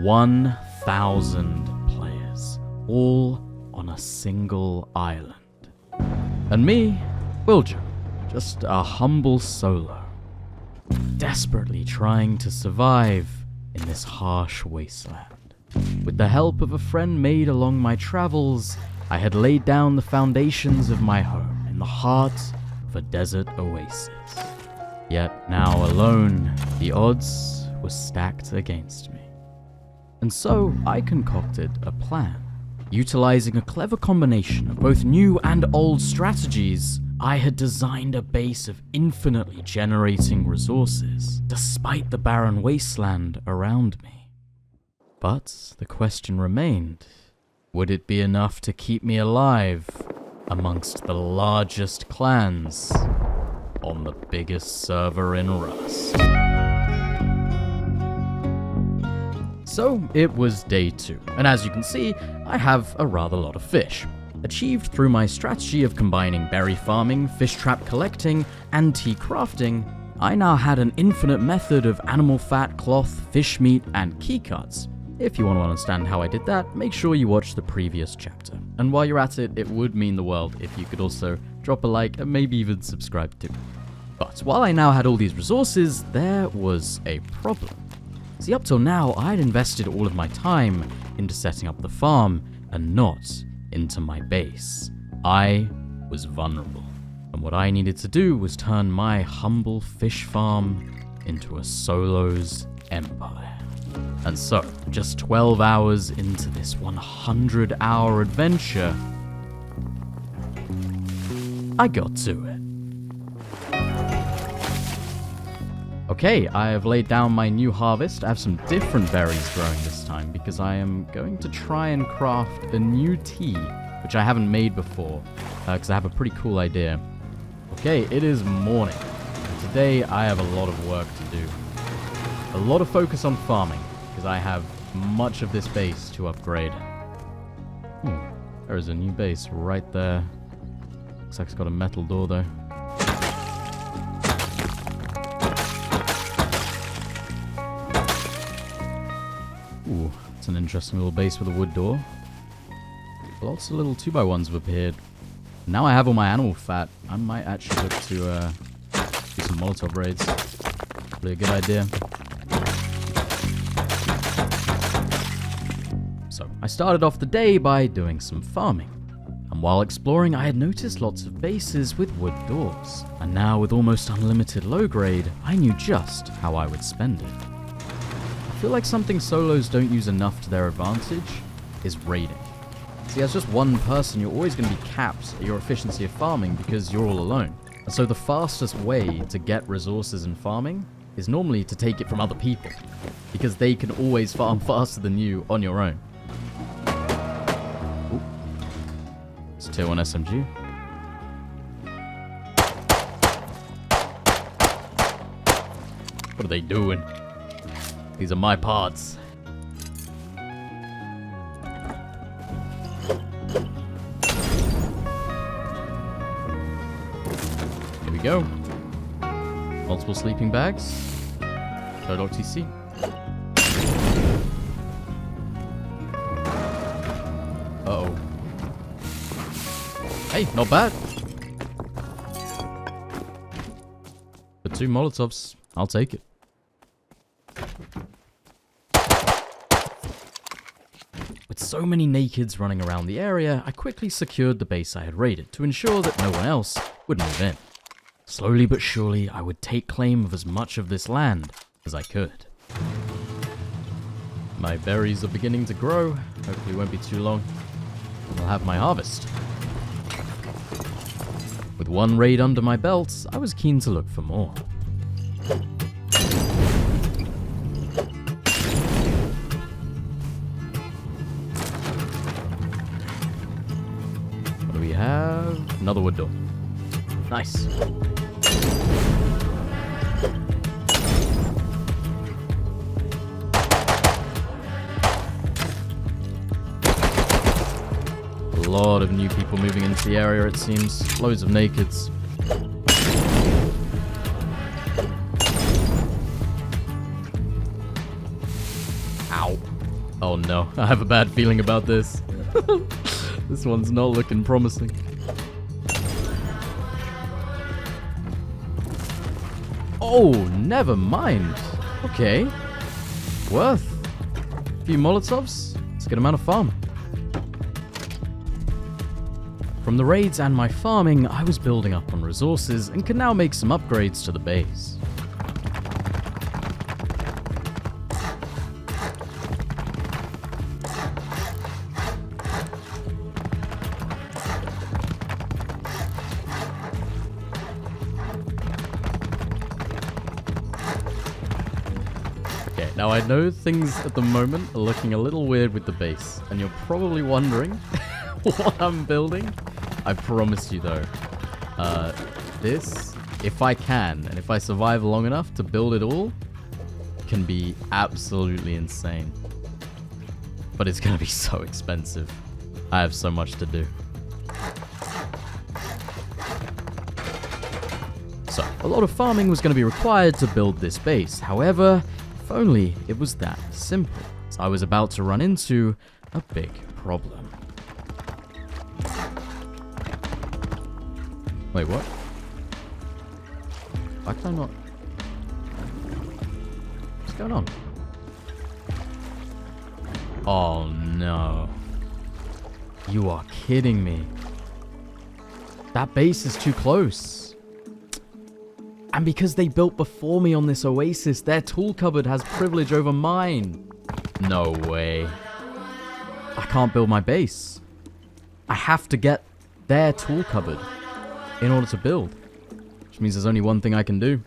1,000 players, all on a single island. And me, willjum, just a humble solo, desperately trying to survive in this harsh wasteland. With the help of a friend made along my travels, I had laid down the foundations of my home in the heart of a desert oasis. Yet now alone, the odds were stacked against me. And so I concocted a plan. Utilizing a clever combination of both new and old strategies, I had designed a base of infinitely generating resources, despite the barren wasteland around me. But the question remained, would it be enough to keep me alive amongst the largest clans on the biggest server in Rust? So it was day 2, and as you can see, I have a rather lot of fish. Achieved through my strategy of combining berry farming, fish trap collecting, and tea crafting, I now had an infinite method of animal fat, cloth, fish meat, and keycards. If you want to understand how I did that, make sure you watch the previous chapter. And while you're at it, it would mean the world if you could also drop a like and maybe even subscribe too. But while I now had all these resources, there was a problem. See, up till now, I had invested all of my time into setting up the farm and not into my base. I was vulnerable, and what I needed to do was turn my humble fish farm into a solo's empire. And so, just 12 hours into this 100-hour adventure, I got to it. Okay, I have laid down my new harvest. I have some different berries growing this time because I am going to try and craft a new tea, which I haven't made before, because I have a pretty cool idea. Okay, it is morning. And today I have a lot of work to do. A lot of focus on farming, because I have much of this base to upgrade. There is a new base right there. Looks like it's got a metal door though. Ooh, it's an interesting little base with a wood door. Lots of little 2x1s have appeared. Now I have all my animal fat, I might actually look to do some Molotov raids. Probably a good idea. So, I started off the day by doing some farming. And while exploring, I had noticed lots of bases with wood doors. And now with almost unlimited low grade, I knew just how I would spend it. I feel like something solos don't use enough to their advantage is raiding. See, as just one person, you're always going to be capped at your efficiency of farming because you're all alone. And so the fastest way to get resources in farming is normally to take it from other people, because they can always farm faster than you on your own. Ooh. It's a tier 1 SMG. What are they doing? These are my parts. Here we go. Multiple sleeping bags. Shoutout TC. Uh-oh. Hey, not bad. For 2 Molotovs, I'll take it. With so many nakeds running around the area, I quickly secured the base I had raided to ensure that no one else would move in. Slowly but surely, I would take claim of as much of this land as I could. My berries are beginning to grow. Hopefully it won't be too long. I'll have my harvest. With one raid under my belt, I was keen to look for more. What do we have? Another wood door. Nice. A lot of new people moving into the area, it seems. Loads of nakeds. Ow. Oh no, I have a bad feeling about this. This one's not looking promising. Oh, never mind. Okay. Worth. A few Molotovs. It's a good amount of farm. From the raids and my farming, I was building up on resources and can now make some upgrades to the base. Now, I know things at the moment are looking a little weird with the base, and you're probably wondering what I'm building. I promise you, though, this, if I can, and if I survive long enough to build it all, can be absolutely insane. But it's going to be so expensive. I have so much to do. So, a lot of farming was going to be required to build this base. However, if only it was that simple. So I was about to run into a big problem. Wait, what? Why can I not? What's going on? Oh no. You are kidding me. That base is too close. And because they built before me on this oasis, their tool cupboard has privilege over mine. No way. I can't build my base. I have to get their tool cupboard in order to build. Which means there's only one thing I can do.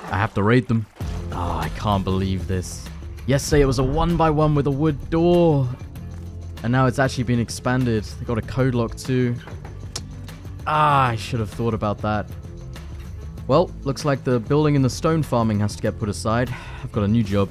I have to raid them. Oh, I can't believe this. Yesterday it was a 1x1 with a wood door. And now it's actually been expanded. They got a code lock too. I should have thought about that. Well, looks like the building and the stone farming has to get put aside. I've got a new job.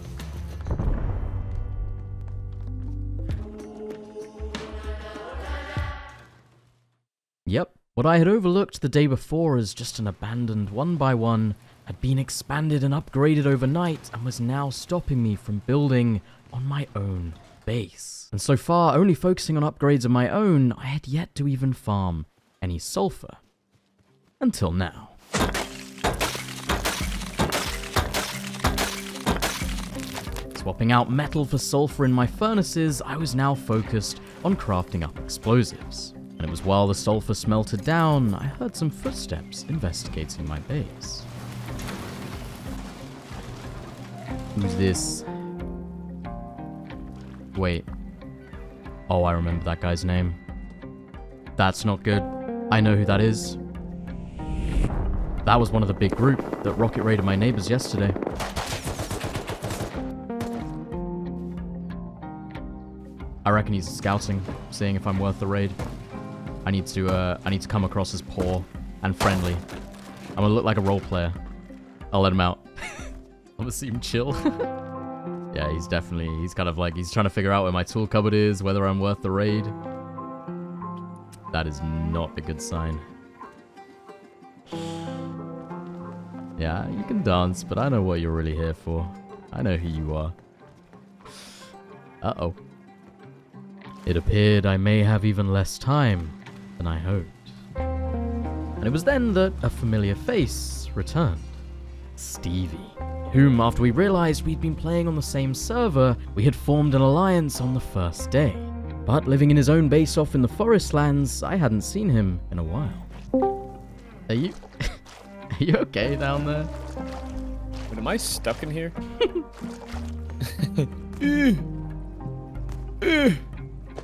Yep, what I had overlooked the day before as just an abandoned 1x1 had been expanded and upgraded overnight and was now stopping me from building on my own base. And so far, only focusing on upgrades of my own, I had yet to even farm any sulfur. Until now. Swapping out metal for sulfur in my furnaces, I was now focused on crafting up explosives. And it was while the sulfur smelted down, I heard some footsteps investigating my base. Who's this? Wait. Oh, I remember that guy's name. That's not good. I know who that is. That was one of the big group that rocket raided my neighbors yesterday. I reckon he's scouting, seeing if I'm worth the raid. I need to come across as poor and friendly. I'm gonna look like a role player. I'll let him out. I'm gonna see him chill. Yeah, he's kind of like, he's trying to figure out where my tool cupboard is, whether I'm worth the raid. That is not a good sign. Yeah, you can dance, but I know what you're really here for. I know who you are. Uh-oh. It appeared I may have even less time than I hoped. And it was then that a familiar face returned. Stevie, whom, after we realized we'd been playing on the same server, we had formed an alliance on the first day. But living in his own base off in the forest lands, I hadn't seen him in a while. Are you... Are you okay down there? Wait, am I stuck in here?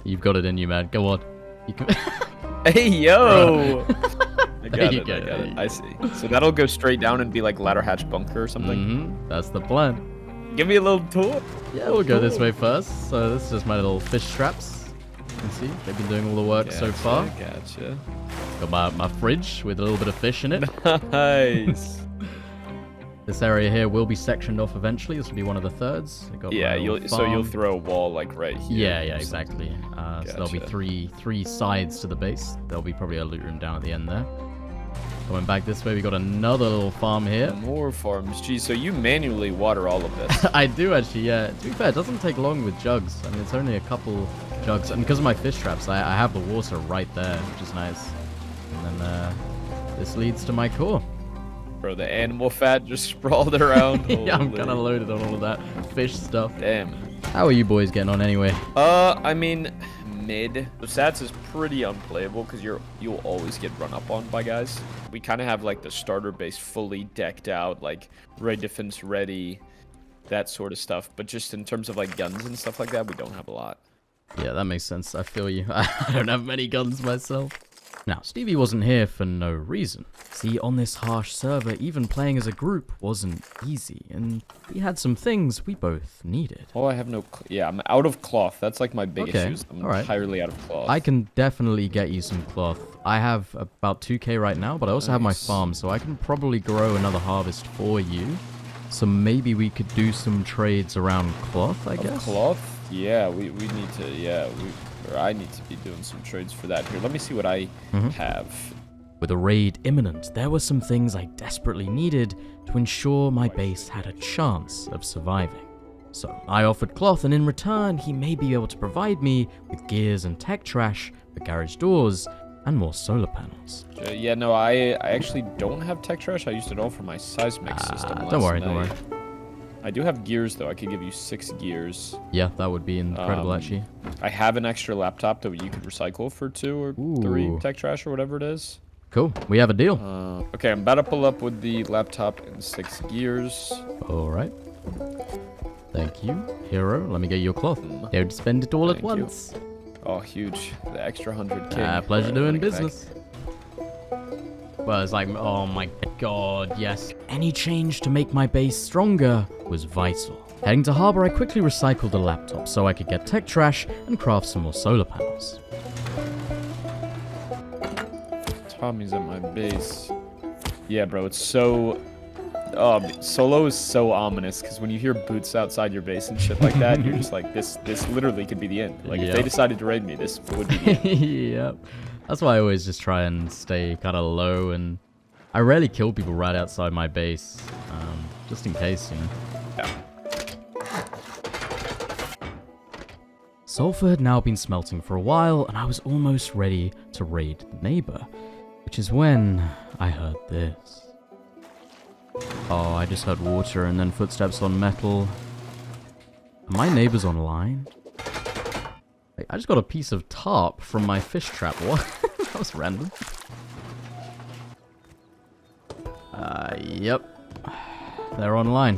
You've got it in you, man. Go on. You can... Hey, yo! I There got you it, go. I got it. I see. So that'll go straight down and be like ladder hatch bunker or something? Mm-hmm. That's the plan. Give me a little tour. Yeah, we'll go this way first. So this is just my little fish traps. You can see, they've been doing all the work so far. Gotcha. Got my fridge with a little bit of fish in it. Nice. This area here will be sectioned off eventually. This will be one of the thirds. Yeah, you'll throw a wall like right here. Yeah, exactly. So there'll be three sides to the base. There'll be probably a loot room down at the end there. Going back this way, we got another little farm here. More farms. Geez, so you manually water all of this. I do actually, yeah. To be fair, it doesn't take long with jugs. I mean, it's only a couple jugs. And because of my fish traps, I have the water right there, which is nice. And then this leads to my core. Bro, the animal fat just sprawled around. Yeah, I'm kind of loaded on all of that fish stuff. Damn. How are you boys getting on anyway? I mean, mid. The stats is pretty unplayable because you'll always get run up on by guys. We kind of have like the starter base fully decked out, like raid defense ready, that sort of stuff. But just in terms of like guns and stuff like that, we don't have a lot. Yeah, that makes sense. I feel you. I don't have many guns myself. Now, Stevie wasn't here for no reason. See, on this harsh server, even playing as a group wasn't easy, and we had some things we both needed. Oh, I have no... Yeah, I'm out of cloth. That's like my big issues. I'm entirely out of cloth. I can definitely get you some cloth. I have about 2k right now, but I also have my farm, so I can probably grow another harvest for you. So maybe we could do some trades around cloth, I guess? Cloth? Yeah, we need to... Yeah, or I need to be doing some trades for that. Here, let me see what I have. With a raid imminent, there were some things I desperately needed to ensure my base had a chance of surviving. So I offered cloth, and in return, he may be able to provide me with gears and tech trash for garage doors and more solar panels. Yeah, no, I actually don't have tech trash. I used it all for my seismic system last Don't worry. I do have gears, though. I could give you 6 gears. Yeah, that would be incredible, actually. I have an extra laptop that you could recycle for 2 or 3 tech trash or whatever it is. Cool. We have a deal. Okay, I'm about to pull up with the laptop and 6 gears. All right. Thank you, hero. Let me get your cloth. Here to spend it all at once. Oh, huge. The extra 100k. Pleasure doing business. Well, it's like, oh my god, yes. Any change to make my base stronger was vital. Heading to harbor, I quickly recycled a laptop so I could get tech trash and craft some more solar panels. Tommy's at my base. Yeah, bro, it's so... solo is so ominous, because when you hear boots outside your base and shit like that, you're just like, this literally could be the end. Like, if they decided to raid me, this would be the end. Yep. That's why I always just try and stay kind of low, and I rarely kill people right outside my base, just in case, you know. Yeah. Sulfur had now been smelting for a while, and I was almost ready to raid the neighbor, which is when I heard this. Oh, I just heard water and then footsteps on metal. Are my neighbors online? I just got a piece of tarp from my fish trap. What? That was random. Yep. They're online.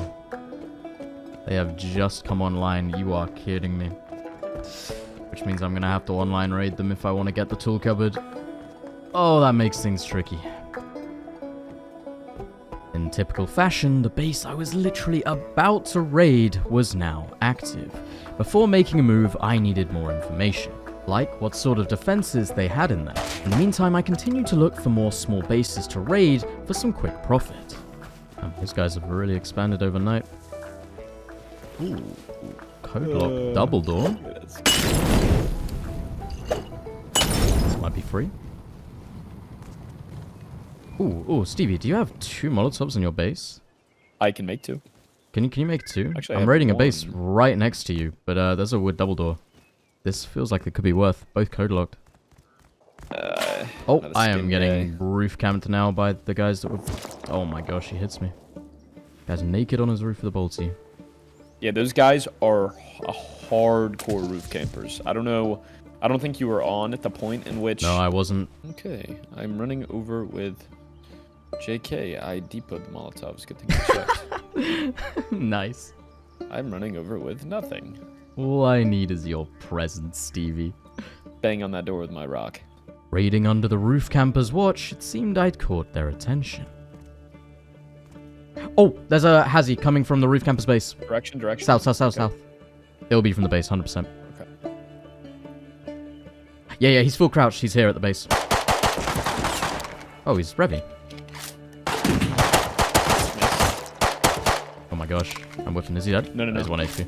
They have just come online. You are kidding me. Which means I'm gonna have to online raid them if I want to get the tool cupboard. Oh, that makes things tricky. In typical fashion, the base I was literally about to raid was now active. Before making a move, I needed more information, like what sort of defenses they had in there. In the meantime, I continued to look for more small bases to raid for some quick profit. These guys have really expanded overnight. Ooh, code lock double door. This might be free. Ooh, Stevie, do you have 2 Molotovs in your base? I can make 2. Can you make 2? Actually, I'm raiding a base right next to you, but there's a wood double door. This feels like it could be worth. Both code locked. Oh, I am getting roof camped now by the guys that were... Oh my gosh, he hits me. Guy's naked on his roof with a bolty. Yeah, those guys are hardcore roof campers. I don't know. I don't think you were on at the point in which... No, I wasn't. Okay, I'm running over with... JK, I depoted the Molotovs. Good thing I checked. Nice. I'm running over with nothing. All I need is your presence, Stevie. Bang on that door with my rock. Raiding under the roof camper's watch, it seemed I'd caught their attention. Oh, there's a Hazzy coming from the roof camper's base. Direction. South. It'll be from the base, 100%. Okay. Yeah, he's full crouched. He's here at the base. Oh, he's revving. Oh my gosh. I'm whiffing. Is he dead? No. He's 1 HP.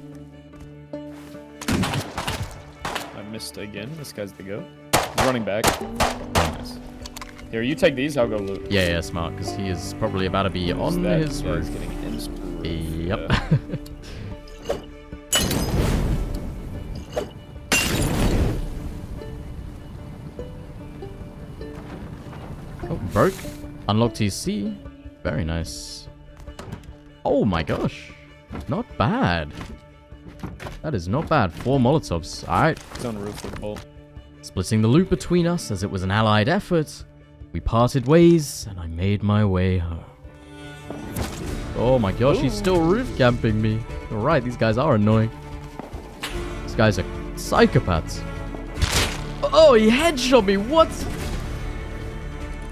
I missed again. This guy's the goat. He's running back. Nice. Here, you take these, I'll go loot. Yeah, yeah, smart, because he is probably about to be on That his guy's roof. getting inspired. Yep. Oh, broke. Unlocked TC. Very nice. Oh my gosh. Not bad. That is not bad. 4 Molotovs. Alright. He's on the roof with Bolt. Splitting the loot between us as it was an allied effort, we parted ways and I made my way home. Oh my gosh, he's still roof camping me. Alright, these guys are annoying. These guys are psychopaths. Oh, he headshot me. What?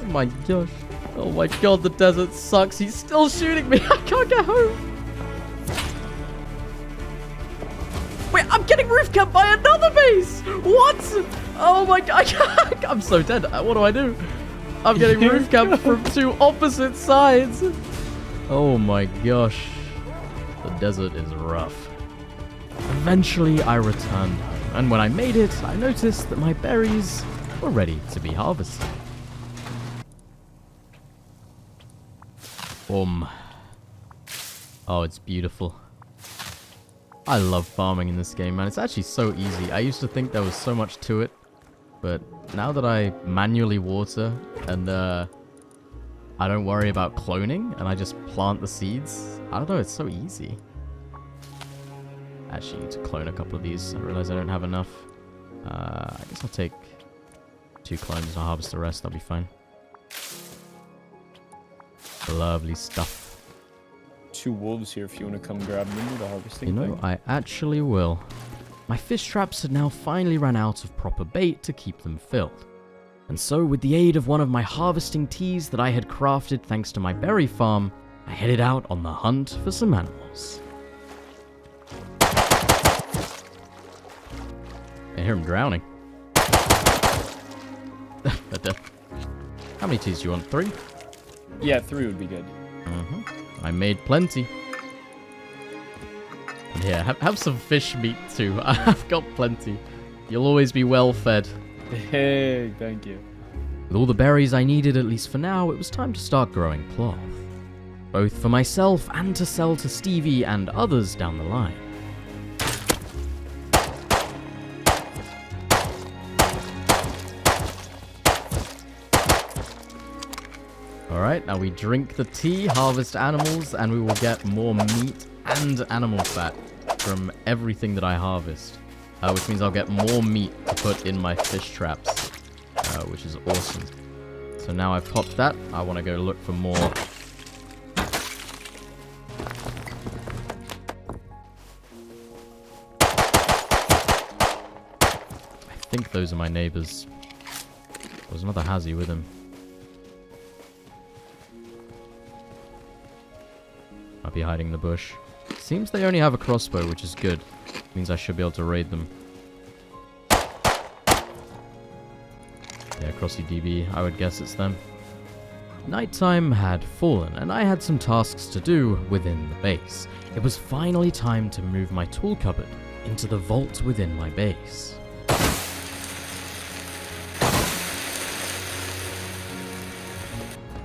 Oh my gosh. Oh my god, the desert sucks. He's still shooting me. I can't get home. Wait, I'm getting roof camped by another base. What? Oh my god. I'm so dead. What do I do? I'm getting roof camped from 2 opposite sides. Oh my gosh. The desert is rough. Eventually, I returned home. And when I made it, I noticed that my berries were ready to be harvested. Oh, it's beautiful. I love farming in this game, man. It's actually so easy. I used to think there was so much to it, but now that I manually water and I don't worry about cloning and I just plant the seeds, I don't know, it's so easy. Actually, need to clone a couple of these. I realize I don't have enough. I guess I'll take 2 clones and I'll harvest the rest. That'll be fine. Lovely stuff. 2 wolves here if you want to come grab them into the harvesting You know, thing. I actually will. My fish traps had now finally run out of proper bait to keep them filled. And so, with the aid of one of my harvesting teas that I had crafted thanks to my berry farm, I headed out on the hunt for some animals. I hear him drowning. They're dead. How many teas do you want? 3? Yeah, 3 would be good. I made plenty. And here, have some fish meat too. I've got plenty. You'll always be well fed. Hey, thank you. With all the berries I needed, at least for now, it was time to start growing cloth. Both for myself and to sell to Stevie and others down the line. Alright, now we drink the tea, harvest animals, and we will get more meat and animal fat from everything that I harvest. Which means I'll get more meat to put in my fish traps, which is awesome. So now I've popped that, I want to go look for more. I think those are my neighbors. There's another Hazzy with him. Might be hiding in the bush. Seems they only have a crossbow, which is good. Means I should be able to raid them. Yeah, Crossy DB, I would guess it's them. Nighttime had fallen, and I had some tasks to do within the base. It was finally time to move my tool cupboard into the vault within my base.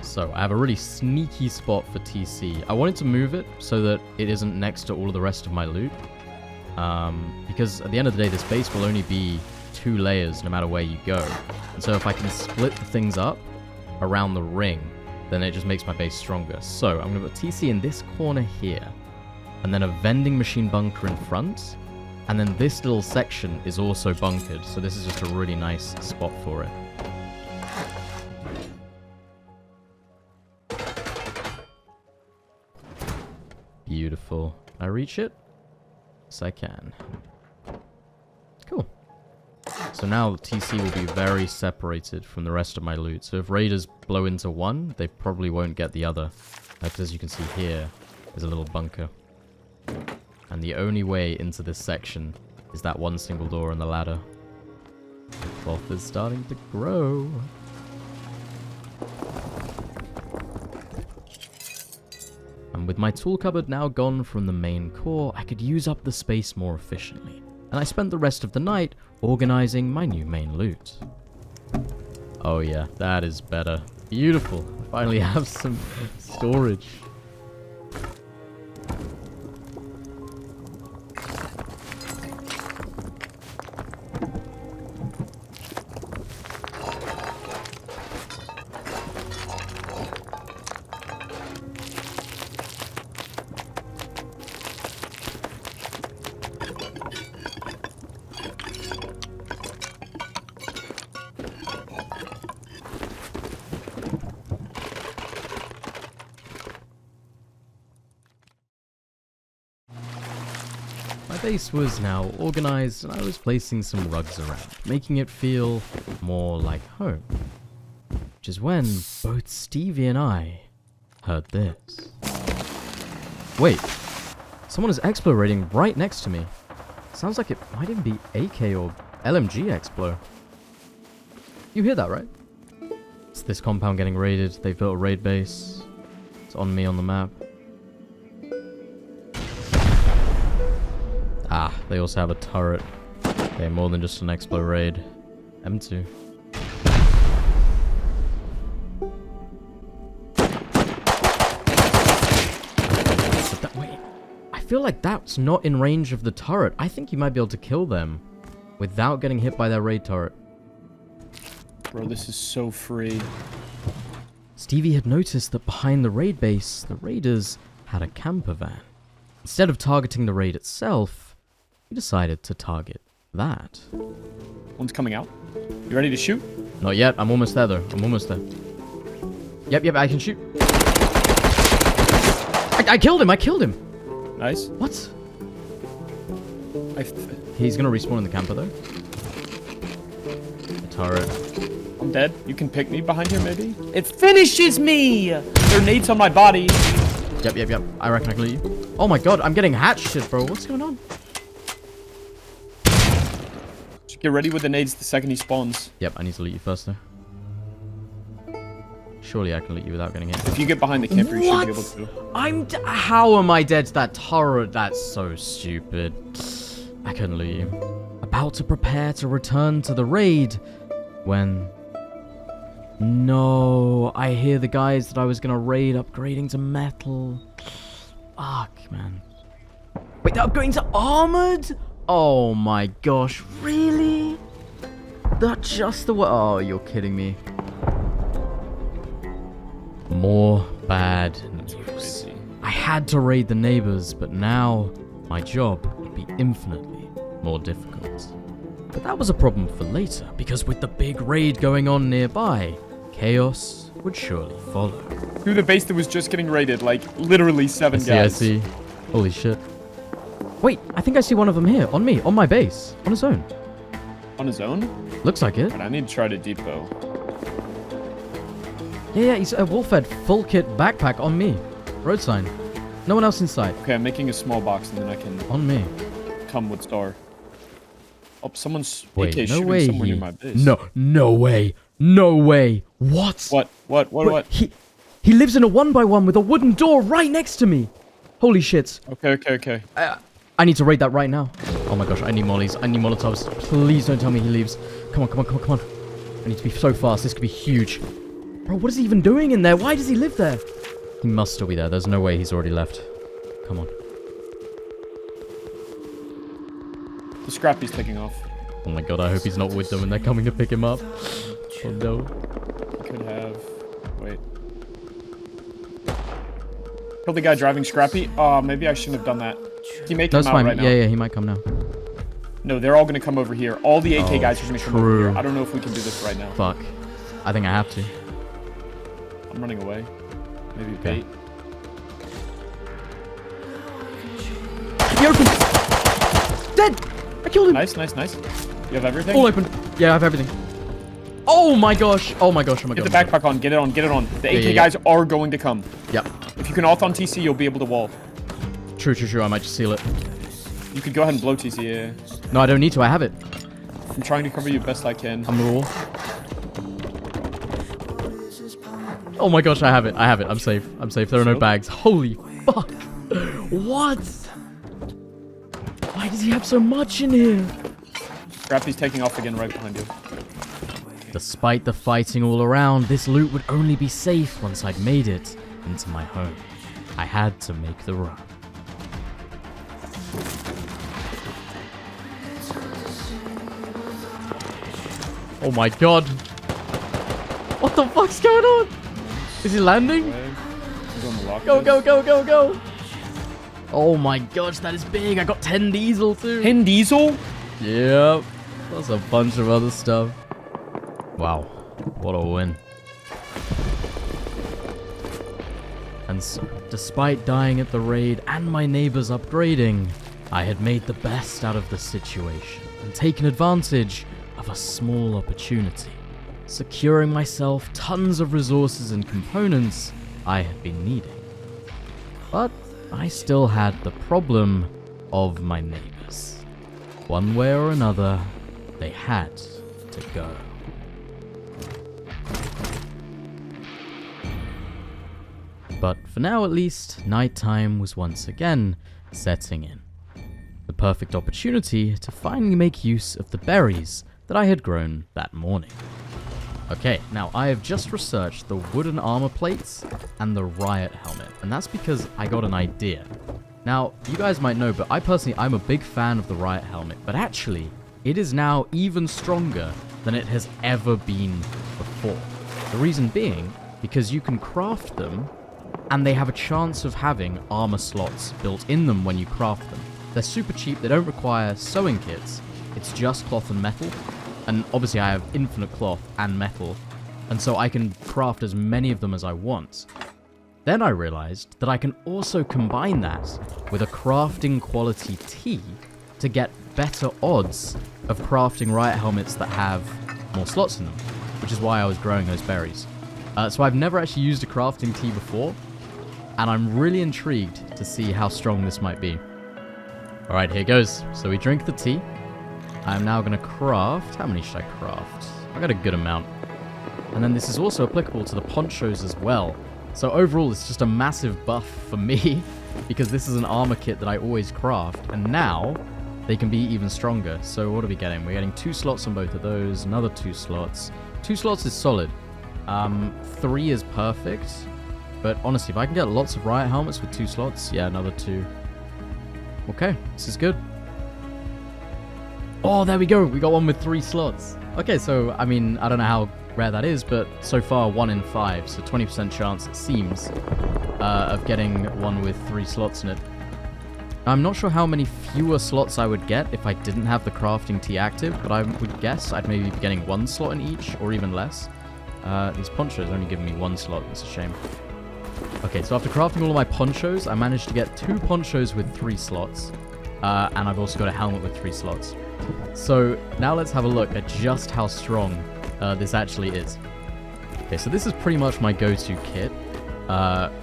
So, I have a really sneaky spot for TC. I wanted to move it so that it isn't next to all of the rest of my loot. Because at the end of the day, this base will only be 2 layers no matter where you go. And so if I can split the things up around the ring, then it just makes my base stronger. So, I'm going to put TC in this corner here. And then a vending machine bunker in front. And then this little section is also bunkered. So this is just a really nice spot for it. Beautiful. Can I reach it? Yes, I can. Cool. So now TC will be very separated from the rest of my loot. So if raiders blow into one, they probably won't get the other. Like, as you can see here, there's a little bunker. And the only way into this section is that one single door on the ladder. The cloth is starting to grow. And with my tool cupboard now gone from the main core, I could use up the space more efficiently. And I spent the rest of the night organizing my new main loot. Oh yeah, that is better. Beautiful. Finally have some storage. My base was now organized and I was placing some rugs around, making it feel more like home. Which is when both Stevie and I heard this. Wait, someone is explorating right next to me. Sounds like it might even be AK or LMG Explo. You hear that, right? It's this compound getting raided. They've built a raid base. It's on me on the map. Ah, they also have a turret. Okay, more than just an Explo raid. M2. Wait, I feel like that's not in range of the turret. I think you might be able to kill them without getting hit by their raid turret. Bro, this is so free. Stevie had noticed that behind the raid base, the raiders had a camper van. Instead of targeting the raid itself, he decided to target that. One's coming out. You ready to shoot? Not yet. I'm almost there, though. I'm almost there. Yep, I can shoot. I killed him. I killed him. Nice. What? He's gonna respawn in the camper, though. The turret. I'm dead. You can pick me behind here, maybe? It finishes me! There are nades on my body. Yep. I reckon I can loot you. Oh my god, I'm getting hatched, bro. What's going on? Just get ready with the nades the second he spawns. Yep, I need to loot you first, though. Surely I can loot you without getting hit. If you get behind the camper, you should be able to. How am I dead to that turret? That's so stupid. I couldn't loot you. About to prepare to return to the raid when... No, I hear the guys that I was gonna raid upgrading to metal. Fuck, man. Wait, they're upgrading to armored? Oh my gosh, really? That's just the way. Oh, you're kidding me. More bad news. I had to raid the neighbors, but now my job would be infinitely more difficult. But that was a problem for later, because with the big raid going on nearby, chaos would surely follow. Through the base that was just getting raided, like literally 7 guys. I see. Holy shit. Wait, I think I see one of them here, on me, on my base, on his own. On his own? Looks like it. But I need to try to depot. Yeah, he's a wolf-fed full kit backpack on me. Road sign. No one else in sight. Okay, I'm making a small box and then I can On me. come with Star. Oh, someone's Wait, AK no shooting way somewhere near my base. No way. No way. What? What? Wait, he lives in a 1x1 with a wooden door right next to me. Holy shit. Okay. I need to raid that right now. Oh my gosh, I need mollies. I need molotovs. Please don't tell me he leaves. Come on. I need to be so fast. This could be huge. Bro, what is he even doing in there? Why does he live there? He must still be there. There's no way he's already left. Come on. The scrappy's taking off. Oh my god, I hope he's not with them and they're coming to pick him up. Oh no. He could have... Wait. Kill the guy driving Scrappy? Oh, maybe I shouldn't have done that. He may come That's out fine. right now. Yeah, he might come now. No, they're all going to come over here. All the AK guys are going to come over true. here. I don't know if we can do this right now. Fuck. I think I have to. I'm running away. Maybe Okay. bait. He opened. Dead! I killed him! Nice. You have everything? All open. Yeah, I have everything. Oh my gosh. Oh my god. Get the backpack on. Get it on. The AK guys are going to come. Yep. If you can auth on TC, you'll be able to wall. True. I might just seal it. You could go ahead and blow TC, yeah. No, I don't need to. I have it. I'm trying to cover you best I can. I'm raw. Oh my gosh, I have it. I'm safe. There are no bags. Holy fuck. What? Why does he have so much in here? Scrappy's taking off again right behind you. Despite the fighting all around, this loot would only be safe once I'd made it into my home. I had to make the run. Oh my god. What the fuck's going on? Is he landing? Go, go, go, go, go. Oh my gosh, that is big. I got 10 diesel too. 10 diesel? Yep. Plus a bunch of other stuff. Wow. What a win. And so, despite dying at the raid and my neighbors upgrading, I had made the best out of the situation and taken advantage of a small opportunity, securing myself tons of resources and components I had been needing. But I still had the problem of my neighbors. One way or another, they had to go. But for now at least, nighttime was once again setting in. The perfect opportunity to finally make use of the berries that I had grown that morning. Okay, now I have just researched the wooden armor plates and the riot helmet, and that's because I got an idea. Now, you guys might know, but I'm a big fan of the riot helmet, but actually, it is now even stronger than it has ever been before. The reason being, because you can craft them, and they have a chance of having armor slots built in them when you craft them. They're super cheap, they don't require sewing kits, it's just cloth and metal. And obviously I have infinite cloth and metal, and so I can craft as many of them as I want. Then I realized that I can also combine that with a crafting quality tea to get better odds of crafting riot helmets that have more slots in them, which is why I was growing those berries. So I've never actually used a crafting tea before, and I'm really intrigued to see how strong this might be. Alright, here goes. So we drink the tea. I'm now going to craft... How many should I craft? I got a good amount. And then this is also applicable to the ponchos as well. So overall, it's just a massive buff for me, because this is an armor kit that I always craft, and now they can be even stronger. So what are we getting? We're getting 2 slots on both of those, another 2 slots. 2 slots is solid. 3 is perfect. But honestly, if I can get lots of riot helmets with 2 slots, yeah, another 2. Okay, this is good. Oh, there we go. We got one with 3 slots. Okay, so, I mean, I don't know how rare that is, but so far 1 in 5. So 20% chance, it seems, of getting one with 3 slots in it. I'm not sure how many fewer slots I would get if I didn't have the crafting tea active, but I would guess I'd maybe be getting 1 slot in each, or even less. These ponchos only give me 1 slot. It's a shame. Okay, so after crafting all of my ponchos, I managed to get 2 ponchos with 3 slots. And I've also got a helmet with 3 slots. So now let's have a look at just how strong this actually is. Okay, so this is pretty much my go-to kit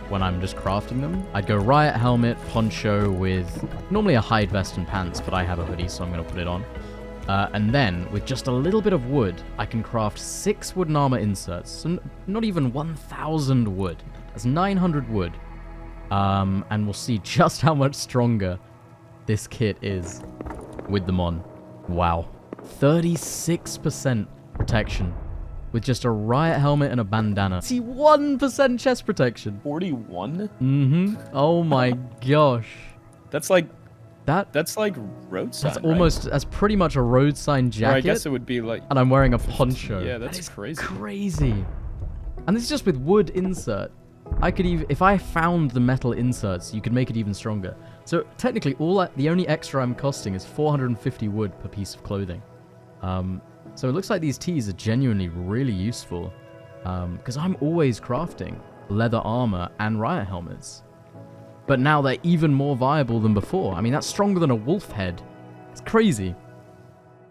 when I'm just crafting them. I'd go riot helmet, poncho with normally a hide vest and pants, but I have a hoodie, so I'm going to put it on. And then, with just a little bit of wood, I can craft 6 wooden armor inserts. So not even 1,000 wood. That's 900 wood. And we'll see just how much stronger this kit is with them on. Wow. 36% protection with just a riot helmet and a bandana. See, 1% chest protection. 41? Mm-hmm. Oh my gosh. That's like... That's like road sign, That's almost... That's pretty much a road sign jacket. Or I guess it would be like... And I'm wearing a poncho. Yeah, that's crazy. Crazy. And this is just with wood insert. I could even... If I found the metal inserts, you could make it even stronger. So technically, the only extra I'm costing is 450 wood per piece of clothing. So it looks like these teas are genuinely really useful. Because I'm always crafting leather armor and riot helmets. But now they're even more viable than before. I mean, that's stronger than a wolf head. It's crazy.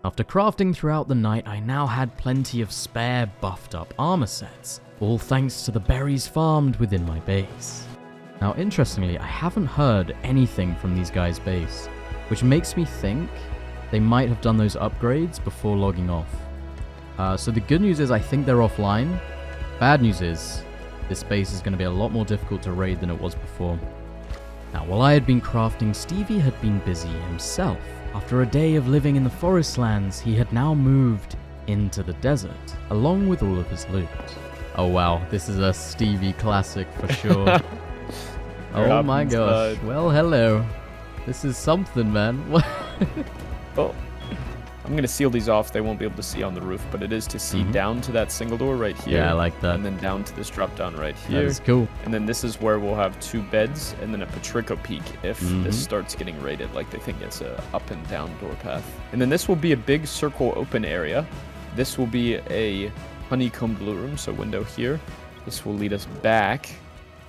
After crafting throughout the night, I now had plenty of spare buffed up armor sets. All thanks to the berries farmed within my base. Now, interestingly, I haven't heard anything from these guys' base, which makes me think they might have done those upgrades before logging off. So the good news is I think they're offline. Bad news is this base is going to be a lot more difficult to raid than it was before. Now, while I had been crafting, Stevie had been busy himself. After a day of living in the forest lands, he had now moved into the desert, along with all of his loot. Oh wow, this is a Stevie classic for sure. Oh my gosh. Well, hello. This is something, man. Oh, I'm going to seal these off. They won't be able to see on the roof, but it is to see down to that single door right here. Yeah, I like that. And then down to this drop down right here. That is cool. And then this is where we'll have 2 beds and then a Patrico peak if this starts getting raided, like they think it's a up and down door path. And then this will be a big circle open area. This will be a honeycombed loot room, so window here. This will lead us back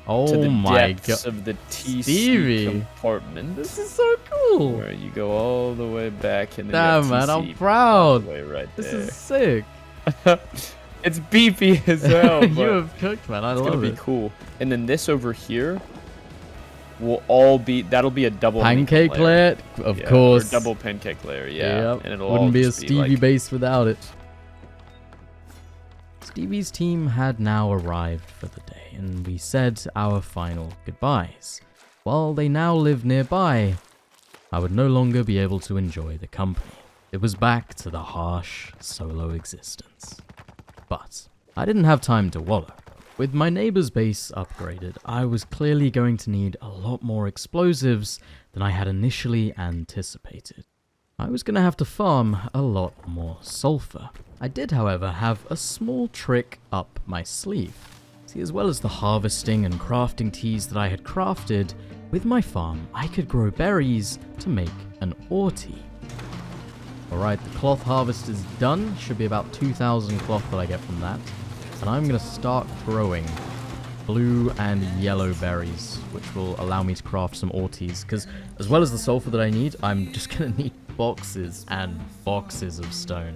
to the depths of the TC Stevie. compartment. This is so cool. Where you go all the way back and then Damn, you have man, TC I'm proud. all the way right This there. is sick. It's beefy as hell. You have cooked, man. I love it. It's gonna be cool. And then this over here will all be, that'll be a double Pancake layer, of Yeah, course. or double pancake layer, yeah. Yep. And it'll Wouldn't all be a just Stevie like, base without it. Stevie's team had now arrived for the day, and we said our final goodbyes. While they now live nearby, I would no longer be able to enjoy the company. It was back to the harsh solo existence. But I didn't have time to wallow. With my neighbor's base upgraded, I was clearly going to need a lot more explosives than I had initially anticipated. I was going to have to farm a lot more sulfur. I did, however, have a small trick up my sleeve. See, as well as the harvesting and crafting teas that I had crafted, with my farm, I could grow berries to make an ore tea. Alright, the cloth harvest is done. Should be about 2,000 cloth that I get from that. And I'm going to start growing blue and yellow berries, which will allow me to craft some ore teas. Because as well as the sulfur that I need, I'm just going to need boxes and boxes of stone.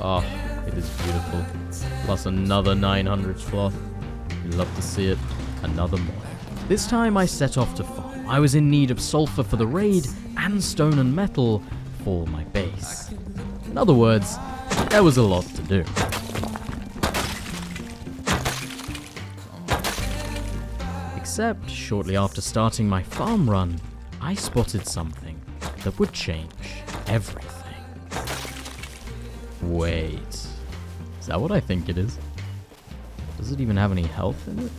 Oh, it is beautiful. Plus another 900 cloth. You'd love to see it. Another more. This time I set off to farm. I was in need of sulfur for the raid and stone and metal for my base. In other words, there was a lot to do. Except, shortly after starting my farm run, I spotted something that would change everything. Wait, is that what I think it is? Does it even have any health in it?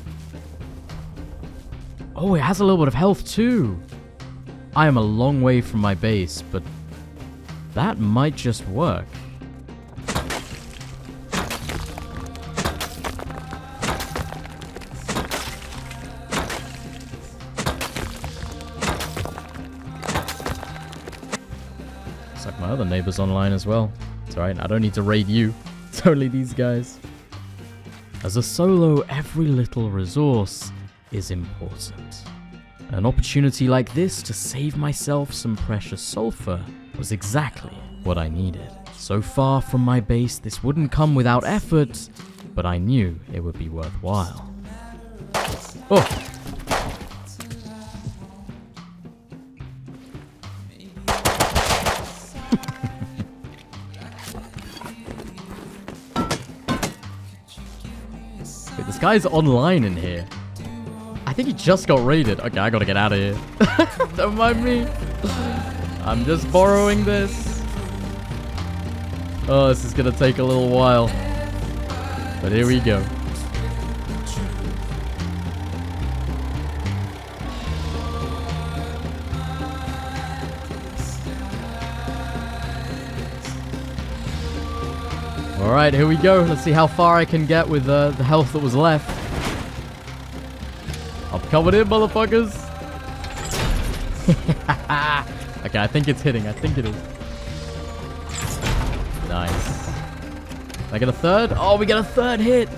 Oh, it has a little bit of health too! I am a long way from my base, but that might just work. Looks like my other neighbor's online as well. It's alright, I don't need to raid you. It's only these guys. As a solo, every little resource is important. An opportunity like this to save myself some precious sulfur was exactly what I needed. So far from my base, this wouldn't come without effort, but I knew it would be worthwhile. Oh! Wait, this guy's online in here. I think he just got raided. Okay, I gotta get out of here. Don't mind me. I'm just borrowing this. Oh, this is gonna take a little while. But here we go. Alright, here we go. Let's see how far I can get with the health that was left. I'm coming in, motherfuckers. Okay, I think it's hitting. I think it is. Nice. Did I get a third? Oh, we got a third hit.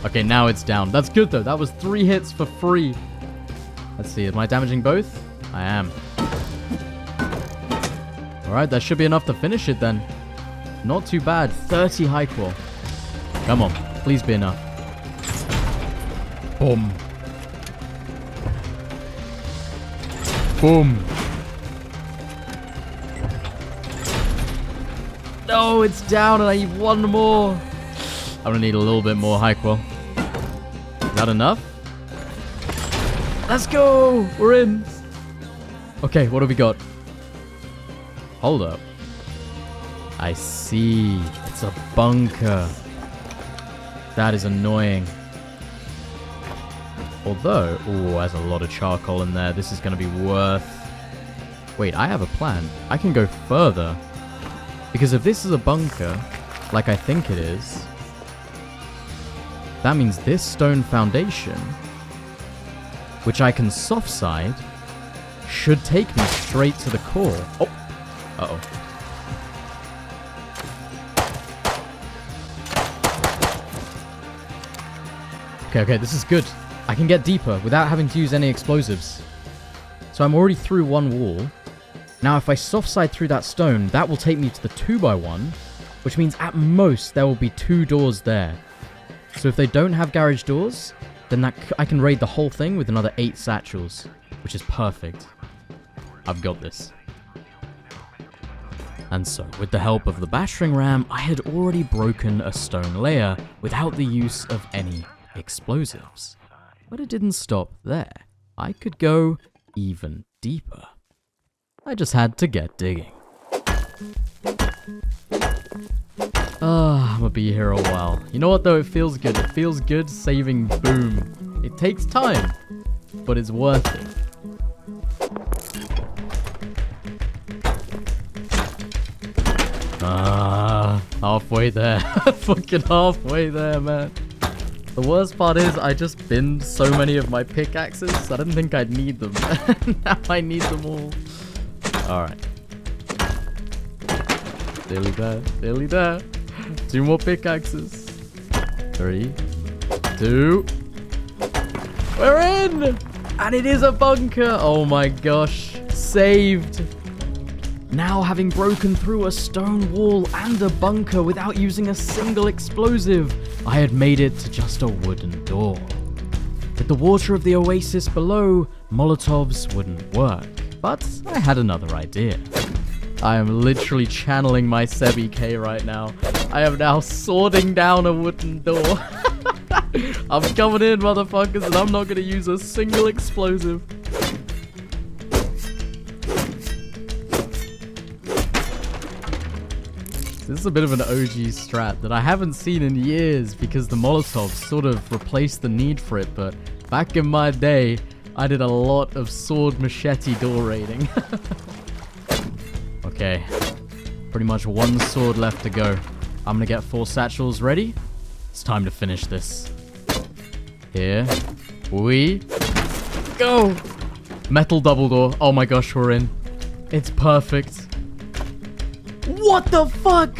Okay, now it's down. That's good, though. That was 3 hits for free. Let's see. Am I damaging both? I am. Alright, that should be enough to finish it, then. Not too bad. 30 high qual. Come on. Please be enough. Boom. Boom. No, it's down and I need one more. I'm gonna need a little bit more high qual. Is that enough? Let's go! We're in! Okay, what have we got? Hold up. I see. It's a bunker. That is annoying. Although, oh, there's a lot of charcoal in there. This is going to be worth... Wait, I have a plan. I can go further. Because if this is a bunker, like I think it is, that means this stone foundation, which I can soft side, should take me straight to the core. Oh. Uh-oh. Okay, this is good. I can get deeper without having to use any explosives. So I'm already through one wall. Now if I soft side through that stone, that will take me to the 2x1, which means at most there will be 2 doors there. So if they don't have garage doors, then I can raid the whole thing with another 8 satchels, which is perfect. I've got this. And so, with the help of the battering ram, I had already broken a stone layer without the use of any explosives. But it didn't stop there. I could go even deeper. I just had to get digging. I'm gonna be here a while. You know what though? It feels good. It feels good saving boom. It takes time, but it's worth it. Halfway there. Fucking halfway there, man. The worst part is I just binned so many of my pickaxes, I didn't think I'd need them. Now I need them all. Alright. Nearly there. Nearly there. 2 more pickaxes. 3, 2. We're in! And it is a bunker! Oh my gosh. Saved. Now, having broken through a stone wall and a bunker without using a single explosive, I had made it to just a wooden door. With the water of the oasis below, Molotovs wouldn't work. But I had another idea. I am literally channeling my Sebi K right now. I am now swording down a wooden door. I'm coming in, motherfuckers, and I'm not going to use a single explosive. This is a bit of an OG strat that I haven't seen in years because the Molotovs sort of replaced the need for it, but back in my day, I did a lot of sword machete door raiding. Okay, pretty much 1 sword left to go. I'm gonna get 4 satchels ready. It's time to finish this. Here we go. Metal double door. Oh my gosh, we're in. It's perfect. What the fuck?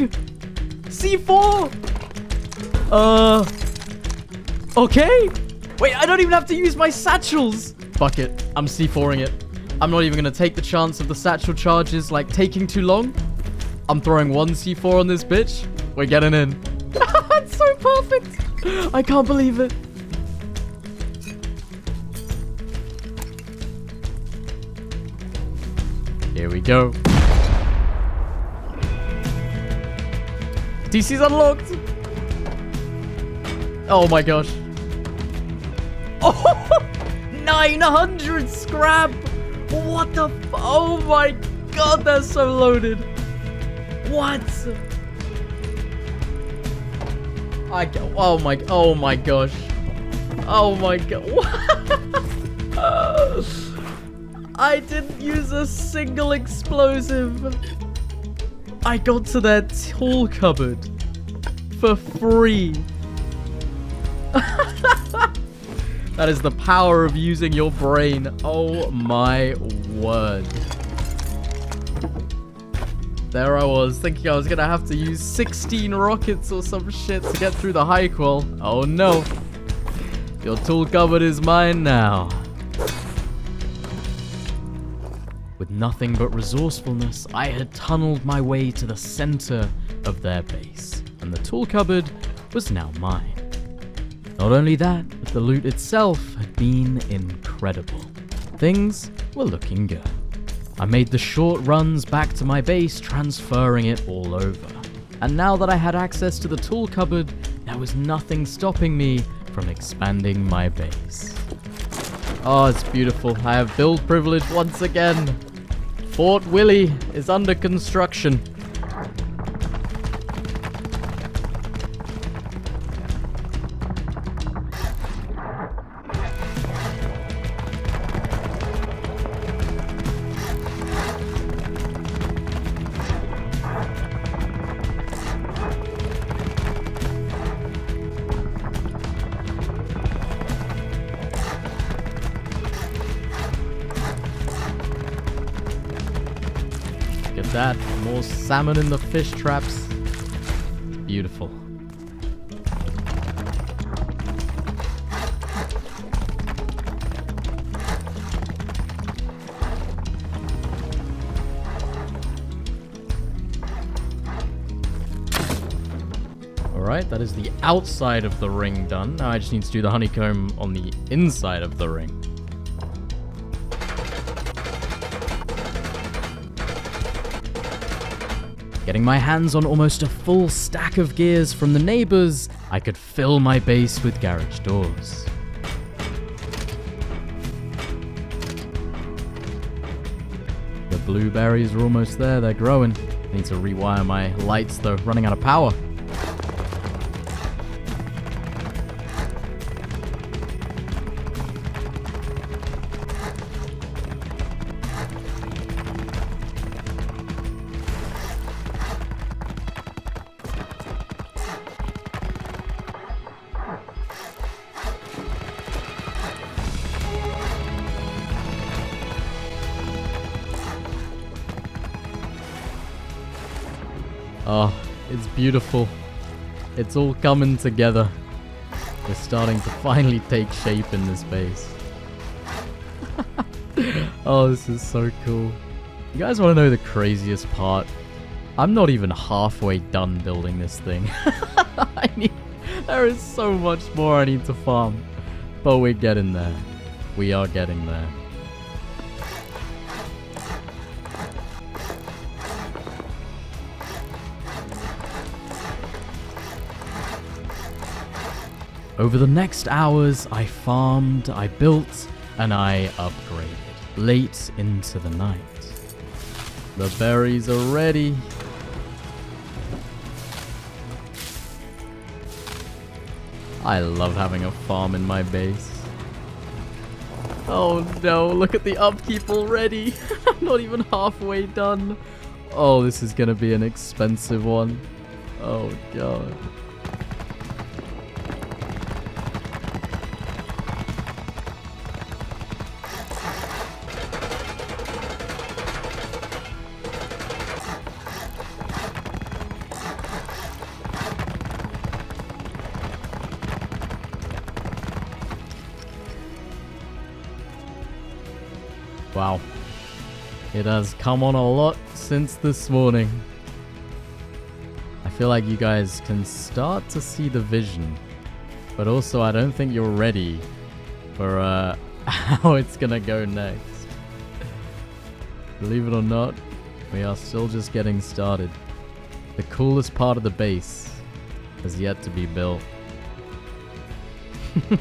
C4? Okay. Wait, I don't even have to use my satchels. Fuck it. I'm C4ing it. I'm not even going to take the chance of the satchel charges, like, taking too long. I'm throwing 1 C4 on this bitch. We're getting in. It's so perfect. I can't believe it. Here we go. DC's unlocked. Oh my gosh. Oh, 900 scrap. What the oh my god, that's so loaded. What? Oh my gosh. Oh my god. I didn't use a single explosive. I got to their tool cupboard for free. That is the power of using your brain. Oh my word. There I was, thinking I was gonna have to use 16 rockets or some shit to get through the high qual. Oh no. Your tool cupboard is mine now. With nothing but resourcefulness, I had tunneled my way to the center of their base, and the tool cupboard was now mine. Not only that, but the loot itself had been incredible. Things were looking good. I made the short runs back to my base, transferring it all over. And now that I had access to the tool cupboard, there was nothing stopping me from expanding my base. Oh, it's beautiful. I have build privilege once again. Fort Willie is under construction. Look at that. More salmon in the fish traps. Beautiful. Alright, that is the outside of the ring done. Now I just need to do the honeycomb on the inside of the ring. Getting my hands on almost a full stack of gears from the neighbors, I could fill my base with garage doors. The blueberries are almost there, they're growing. I need to rewire my lights though, running out of power. Oh, it's beautiful. It's all coming together. We're starting to finally take shape in this base. Oh, this is so cool. You guys want to know the craziest part? I'm not even halfway done building this thing. There is so much more I need to farm. But we're getting there. We are getting there. Over the next hours, I farmed, I built, and I upgraded, late into the night. The berries are ready. I love having a farm in my base. Oh no, look at the upkeep already. I'm not even halfway done. Oh, this is gonna be an expensive one. Oh god. Wow. It has come on a lot since this morning. I feel like you guys can start to see the vision. But also, I don't think you're ready for how it's gonna go next. Believe it or not, we are still just getting started. The coolest part of the base has yet to be built.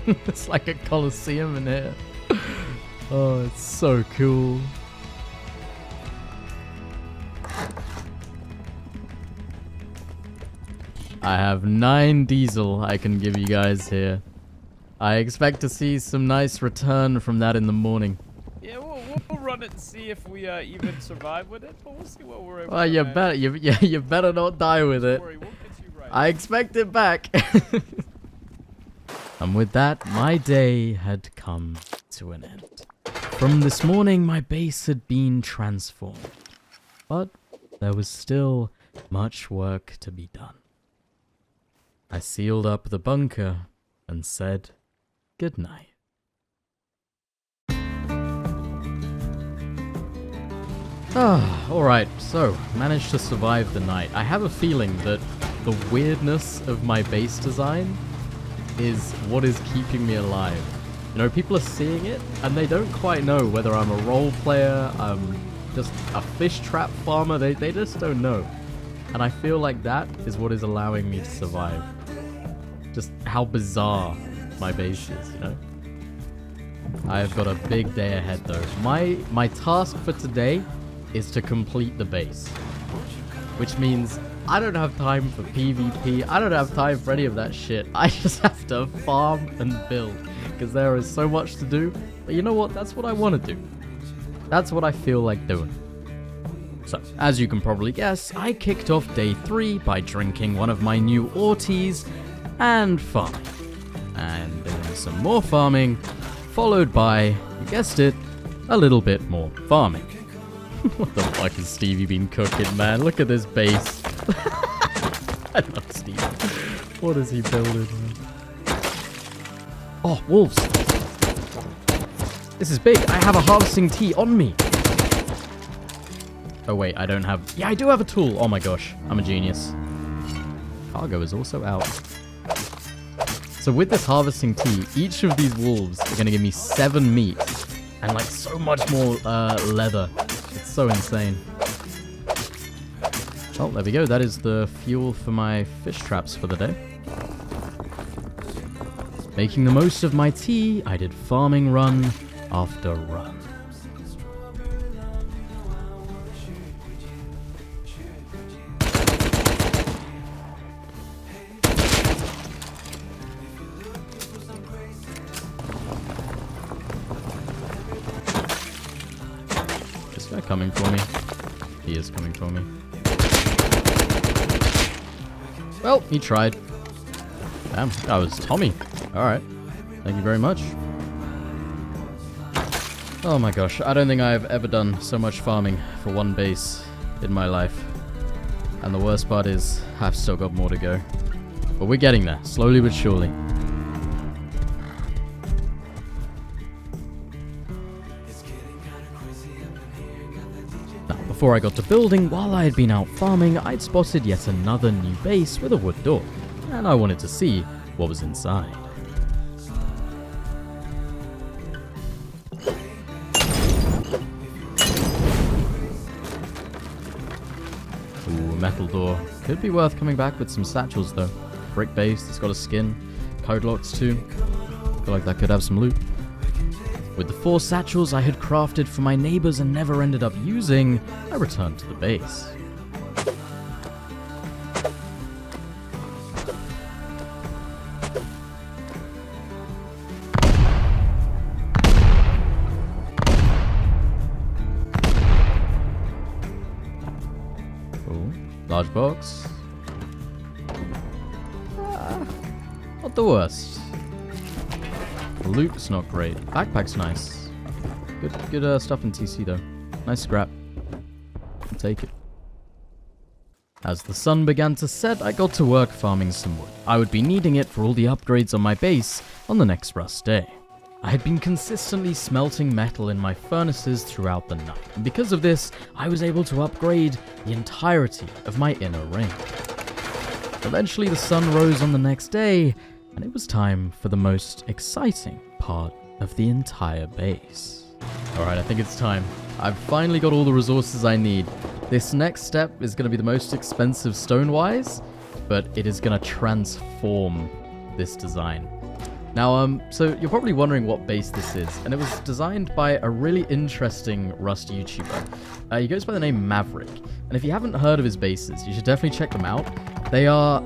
It's like a coliseum in here. Oh, it's so cool. I have 9 diesel I can give you guys here. I expect to see some nice return from that in the morning. Yeah, we'll run it and see if we even survive with it, but we'll see what we're able Well, to you better not die with it. Don't worry, we'll get you right. I expect it back. And with that, my day had come to an end. From this morning, my base had been transformed, but there was still much work to be done. I sealed up the bunker and said goodnight. Alright, so, managed to survive the night. I have a feeling that the weirdness of my base design is what is keeping me alive. You know, people are seeing it, and they don't quite know whether I'm a role player, I'm just a fish trap farmer, they just don't know. And I feel like that is what is allowing me to survive. Just how bizarre my base is, you know? I have got a big day ahead though. My task for today is to complete the base. Which means I don't have time for PvP. I don't have time for any of that shit. I just have to farm and build. Because there is so much to do. But you know what? That's what I want to do. That's what I feel like doing. So, as you can probably guess, I kicked off day 3 by drinking one of my new Ortees and farming. And doing some more farming, followed by, you guessed it, a little bit more farming. What the fuck has Stevie been cooking, man? Look at this base. I love Stevie. What is he building? Oh, wolves. This is big. I have a harvesting tee on me. Oh, wait, I don't have... Yeah, I do have a tool. Oh, my gosh. I'm a genius. Cargo is also out. So with this harvesting tee, each of these wolves are going to give me 7 meat. And, like, so much more leather. It's so insane. Oh, there we go. That is the fuel for my fish traps for the day. Making the most of my tea, I did farming run after run. This guy coming for me. He is coming for me. Well, he tried. Damn, that was Tommy. Alright. Thank you very much. Oh my gosh, I don't think I've ever done so much farming for one base in my life. And the worst part is, I've still got more to go. But we're getting there, slowly but surely. Now, before I got to building, while I had been out farming, I'd spotted yet another new base with a wood door. And I wanted to see what was inside. Ooh, metal door. Could be worth coming back with some satchels though. Brick base, it's got a skin. Code locks too. Feel like that could have some loot. With the 4 satchels I had crafted for my neighbors and never ended up using, I returned to the base. Large box. Not the worst. The loot's not great. Backpack's nice. Good stuff in TC though. Nice scrap. I'll take it. As the sun began to set, I got to work farming some wood. I would be needing it for all the upgrades on my base on the next rust day. I had been consistently smelting metal in my furnaces throughout the night, and because of this, I was able to upgrade the entirety of my inner ring. Eventually the sun rose on the next day, and it was time for the most exciting part of the entire base. Alright, I think it's time. I've finally got all the resources I need. This next step is going to be the most expensive stone-wise, but it is going to transform this design. Now, so you're probably wondering what base this is, and it was designed by a really interesting Rust YouTuber. He goes by the name Maverick, and if you haven't heard of his bases, you should definitely check them out. They are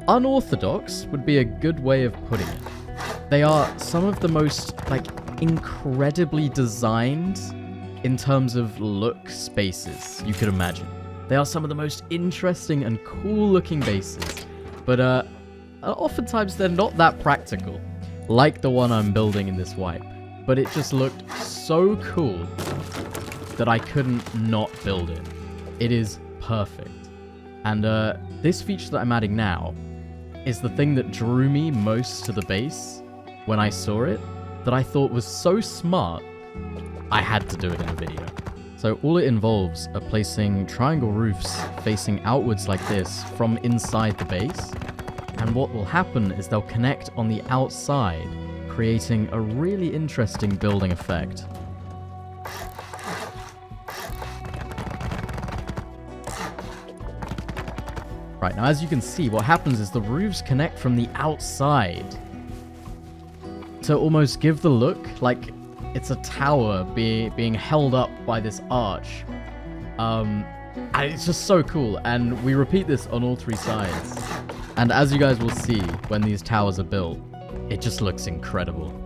unorthodox, would be a good way of putting it. They are some of the most, like, incredibly designed in terms of look spaces you could imagine. They are some of the most interesting and cool-looking bases, but oftentimes they're not that practical, like the one I'm building in this wipe, but it just looked so cool that I couldn't not build it. It is perfect. And this feature that I'm adding now is the thing that drew me most to the base when I saw it, that I thought was so smart, I had to do it in a video. So all it involves are placing triangle roofs facing outwards like this from inside the base. And what will happen is they'll connect on the outside, creating a really interesting building effect. Right, now as you can see, what happens is the roofs connect from the outside to almost give the look like it's a tower being held up by this arch. And it's just so cool. And we repeat this on all 3 sides. And as you guys will see, when these towers are built, it just looks incredible.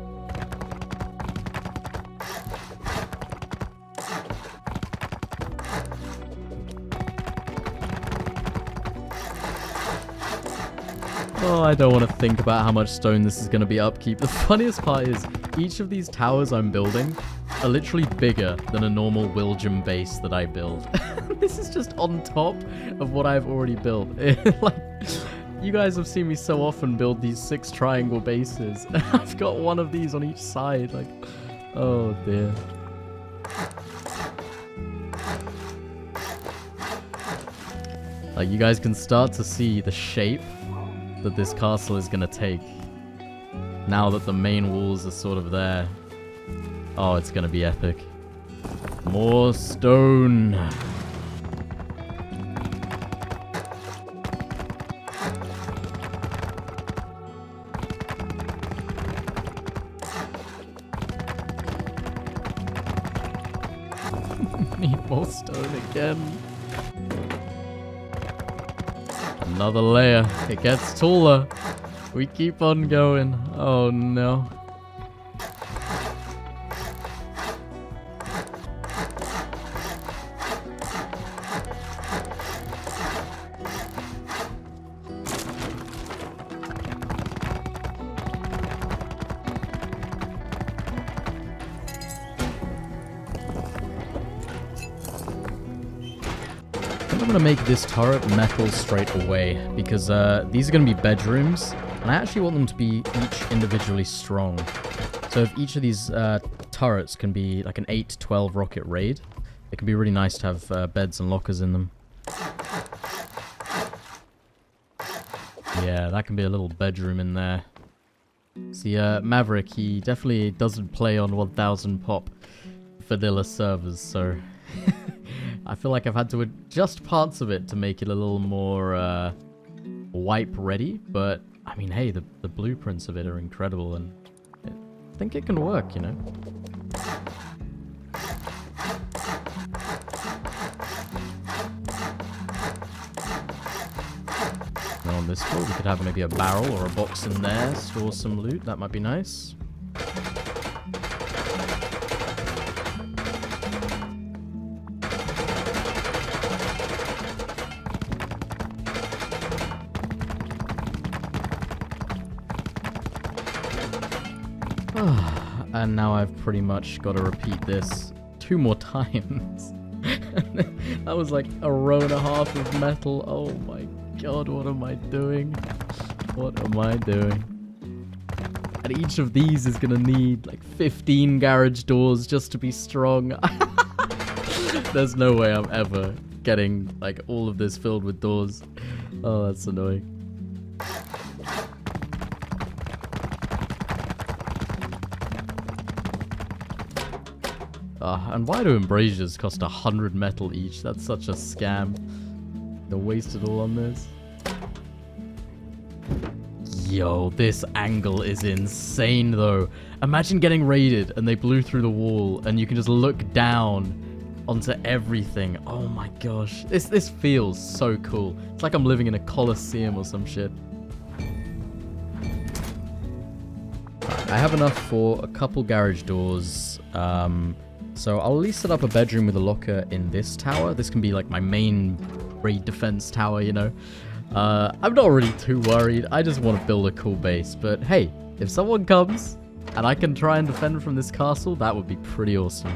Oh, I don't want to think about how much stone this is going to be upkeep. The funniest part is, each of these towers I'm building are literally bigger than a normal willjum base that I build. This is just on top of what I've already built. Like, you guys have seen me so often build these 6 triangle bases. I've got one of these on each side. Like, oh dear. Like, you guys can start to see the shape that this castle is gonna take now that the main walls are sort of there. Oh, it's gonna be epic. More stone. Need more stone again. Another layer. It gets taller. We keep on going. Oh no. I'm gonna make this turret metal straight away because these are gonna be bedrooms, and I actually want them to be each individually strong. So if each of these turrets can be like an 8 to 12 rocket raid, it can be really nice to have beds and lockers in them. Yeah, that can be a little bedroom in there. See, Maverick, he definitely doesn't play on 1000 pop vanilla servers, so I feel like I've had to adjust parts of it to make it a little more wipe ready, but I mean, hey, the blueprints of it are incredible, and I think it can work, you know? And on this floor, we could have maybe a barrel or a box in there, store some loot, that might be nice. And now I've pretty much got to repeat this 2 more times. That was like a row and a half of metal. Oh my god, what am I doing? What am I doing? And each of these is gonna need like 15 garage doors just to be strong. There's no way I'm ever getting like all of this filled with doors. Oh, that's annoying. And why do embrasures cost 100 metal each? That's such a scam. They're wasted all on this. Yo, this angle is insane though. Imagine getting raided and they blew through the wall and you can just look down onto everything. Oh my gosh. This feels so cool. It's like I'm living in a coliseum or some shit. I have enough for a couple garage doors. So I'll at least set up a bedroom with a locker in this tower. This can be like my main raid defense tower, you know. I'm not really too worried. I just want to build a cool base. But hey, if someone comes and I can try and defend from this castle, that would be pretty awesome.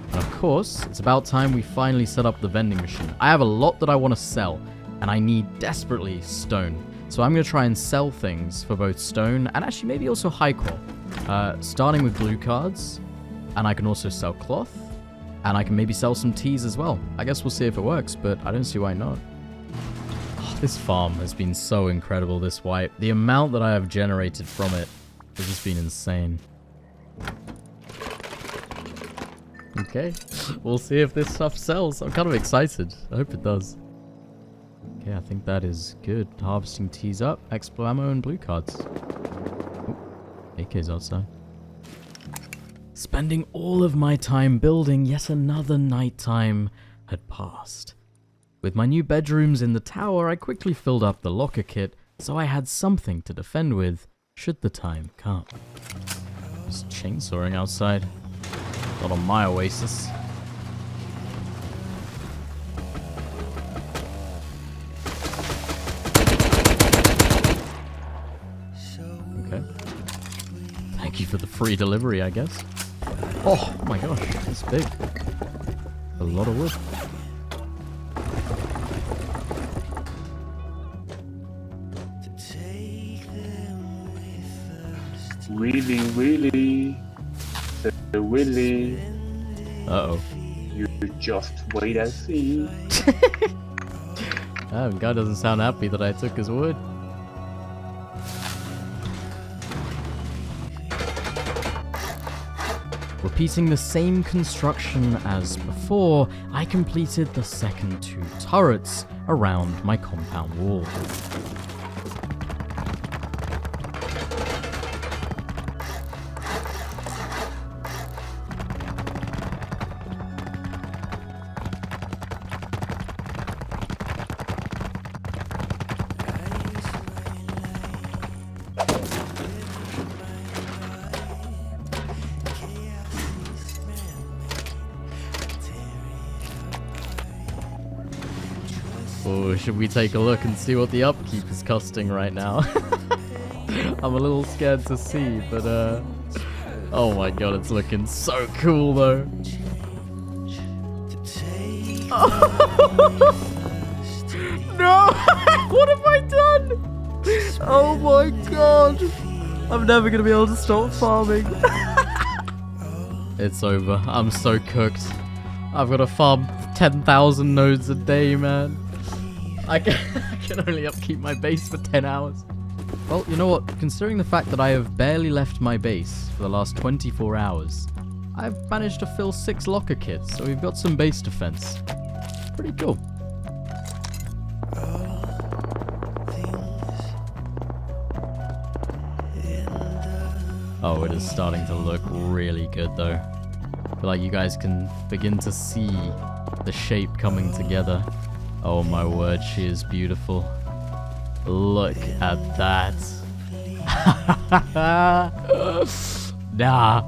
And of course, it's about time we finally set up the vending machine. I have a lot that I want to sell, and I need desperately stone. So I'm going to try and sell things for both stone and actually maybe also high qual. Starting with blue cards, and I can also sell cloth, and I can maybe sell some teas as well. I guess we'll see if it works, but I don't see why not. Oh, this farm has been so incredible, this wipe. The amount that I have generated from it has just been insane. Okay, we'll see if this stuff sells. I'm kind of excited. I hope it does. Okay, I think that is good. Harvesting teas up, explore ammo and blue cards. Oh, AK's outside. Spending all of my time building, yet another nighttime had passed. With my new bedrooms in the tower, I quickly filled up the locker kit, so I had something to defend with, should the time come. Just chainsawing outside. Not on my oasis. Okay. Thank you for the free delivery, I guess. Oh my gosh, that's big. A lot of wood. Willy. The Willy. Uh-oh. You just wait and see. Oh, guy doesn't sound happy that I took his wood. Repeating the same construction as before, I completed the second 2 turrets around my compound wall. Oh, should we take a look and see what the upkeep is costing right now? I'm a little scared to see, but oh my god, it's looking so cool though. No! What have I done? Oh my god! I'm never gonna be able to stop farming. It's over. I'm so cooked. I've got to farm 10,000 nodes a day, man. I can only upkeep my base for 10 hours. Well, you know what? Considering the fact that I have barely left my base for the last 24 hours, I've managed to fill 6 locker kits, so we've got some base defense. Pretty cool. Oh, it is starting to look really good though. I feel like you guys can begin to see the shape coming together. Oh my word, she is beautiful. Look at that. Nah.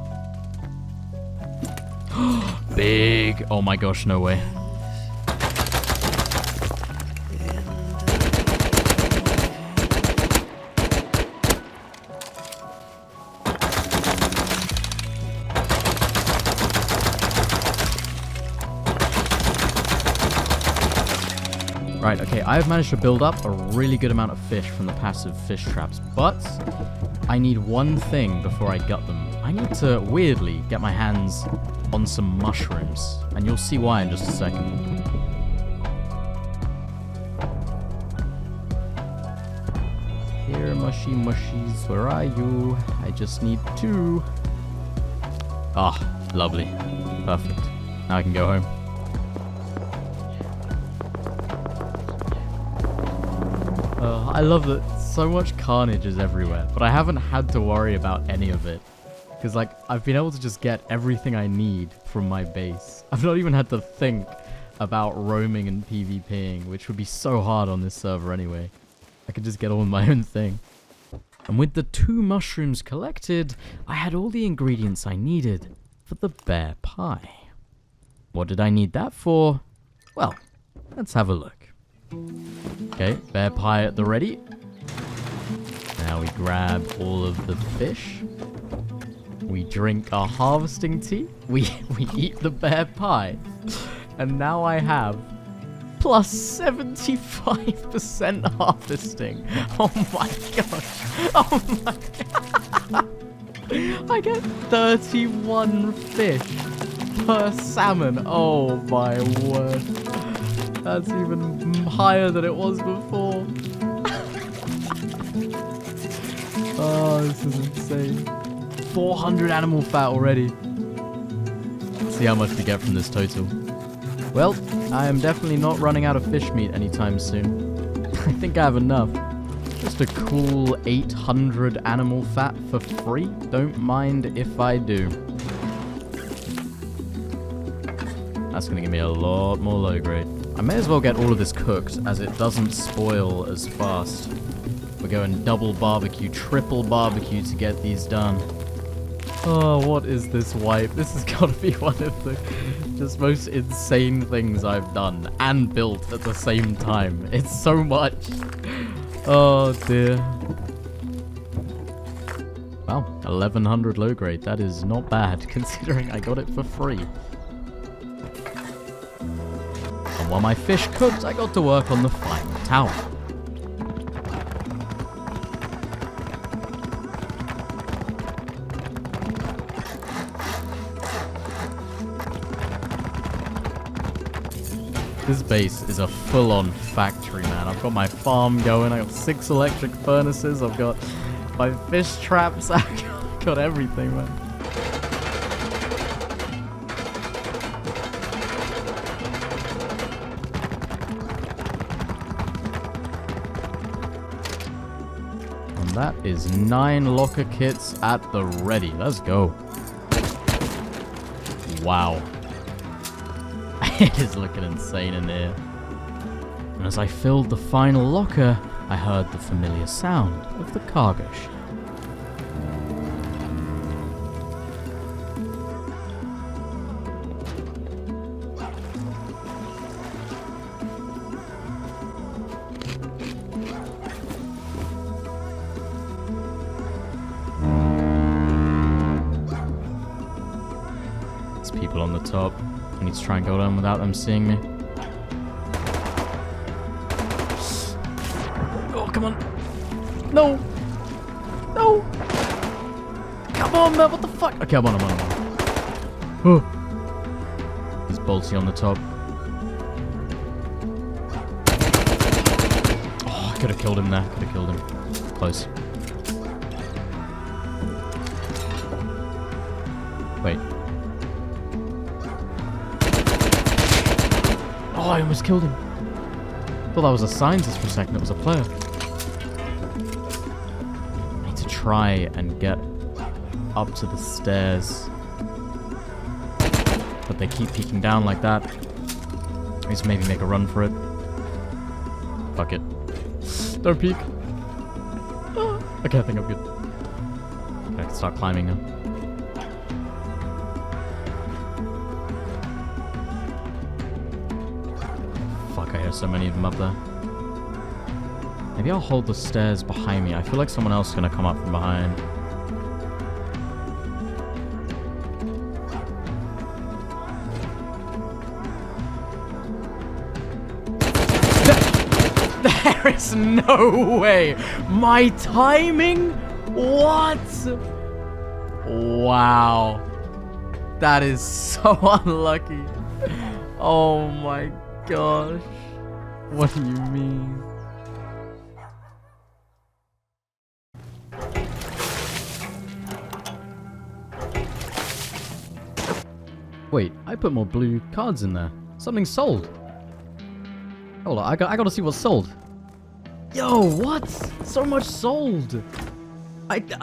Big. Oh my gosh, no way. Right, okay, I've managed to build up a really good amount of fish from the passive fish traps, but I need one thing before I gut them. I need to, weirdly, get my hands on some mushrooms, and you'll see why in just a second. Here, mushy mushies, where are you? I just need 2. Ah, lovely. Perfect. Now I can go home. I love that so much carnage is everywhere, but I haven't had to worry about any of it. Because, like, I've been able to just get everything I need from my base. I've not even had to think about roaming and PvPing, which would be so hard on this server anyway. I could just get on my own thing. And with the 2 mushrooms collected, I had all the ingredients I needed for the bear pie. What did I need that for? Well, let's have a look. Okay, bear pie at the ready. Now we grab all of the fish. We drink our harvesting tea. We eat the bear pie. And now I have plus 75% harvesting. Oh my gosh. Oh my god. I get 31 fish per salmon. Oh my word. That's even higher than it was before. Oh, this is insane. 400 animal fat already. Let's see how much we get from this total. Well, I am definitely not running out of fish meat anytime soon. I think I have enough. Just a cool 800 animal fat for free. Don't mind if I do. That's gonna give me a lot more low grade. I may as well get all of this cooked as it doesn't spoil as fast. We're going double barbecue, triple barbecue to get these done. Oh, what is this wipe? This has got to be one of the just most insane things I've done and built at the same time. It's so much. Oh dear. Wow, 1100 low grade. That is not bad considering I got it for free. And while my fish cooked, I got to work on the final tower. This base is a full-on factory, man. I've got my farm going. I got 6 electric furnaces. I've got my fish traps. I've got everything, man. And that is 9 locker kits at the ready. Let's go. Wow. It is looking insane in here. And as I filled the final locker, I heard the familiar sound of the cargo ship. There's people on the top. I need to try and go down without them seeing me. Oh, come on. No. No. Come on, man. What the fuck? Okay, I'm on. Oh. He's bolty on the top. Oh, I could have killed him there. Could have killed him. Close. Wait. Oh, I almost killed him. Thought that was a scientist for a second. It was a player. I need to try and get up to the stairs. But they keep peeking down like that. I need to maybe make a run for it. Fuck it. Don't peek. Oh. Okay, I think I'm good. Okay, I can start climbing now. I hear so many of them up there. Maybe I'll hold the stairs behind me. I feel like someone else is going to come up from behind. There is no way! My timing? What? Wow. That is so unlucky. Oh my gosh. What do you mean? Wait, I put more blue cards in there. Something sold. Hold on, I gotta see what's sold. Yo, what? So much sold. I got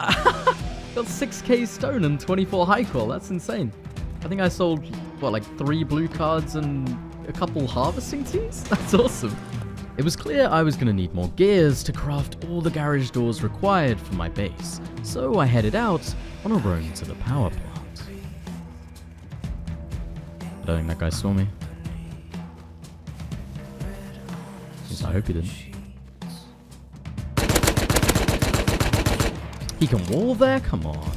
6k stone and 24 high qual. That's insane. I think I sold, what, like 3 blue cards and a couple harvesting teas? That's awesome. It was clear I was going to need more gears to craft all the garage doors required for my base, so I headed out on a roam to the power plant. I don't think that guy saw me. At least I hope he didn't. He can wall there? Come on.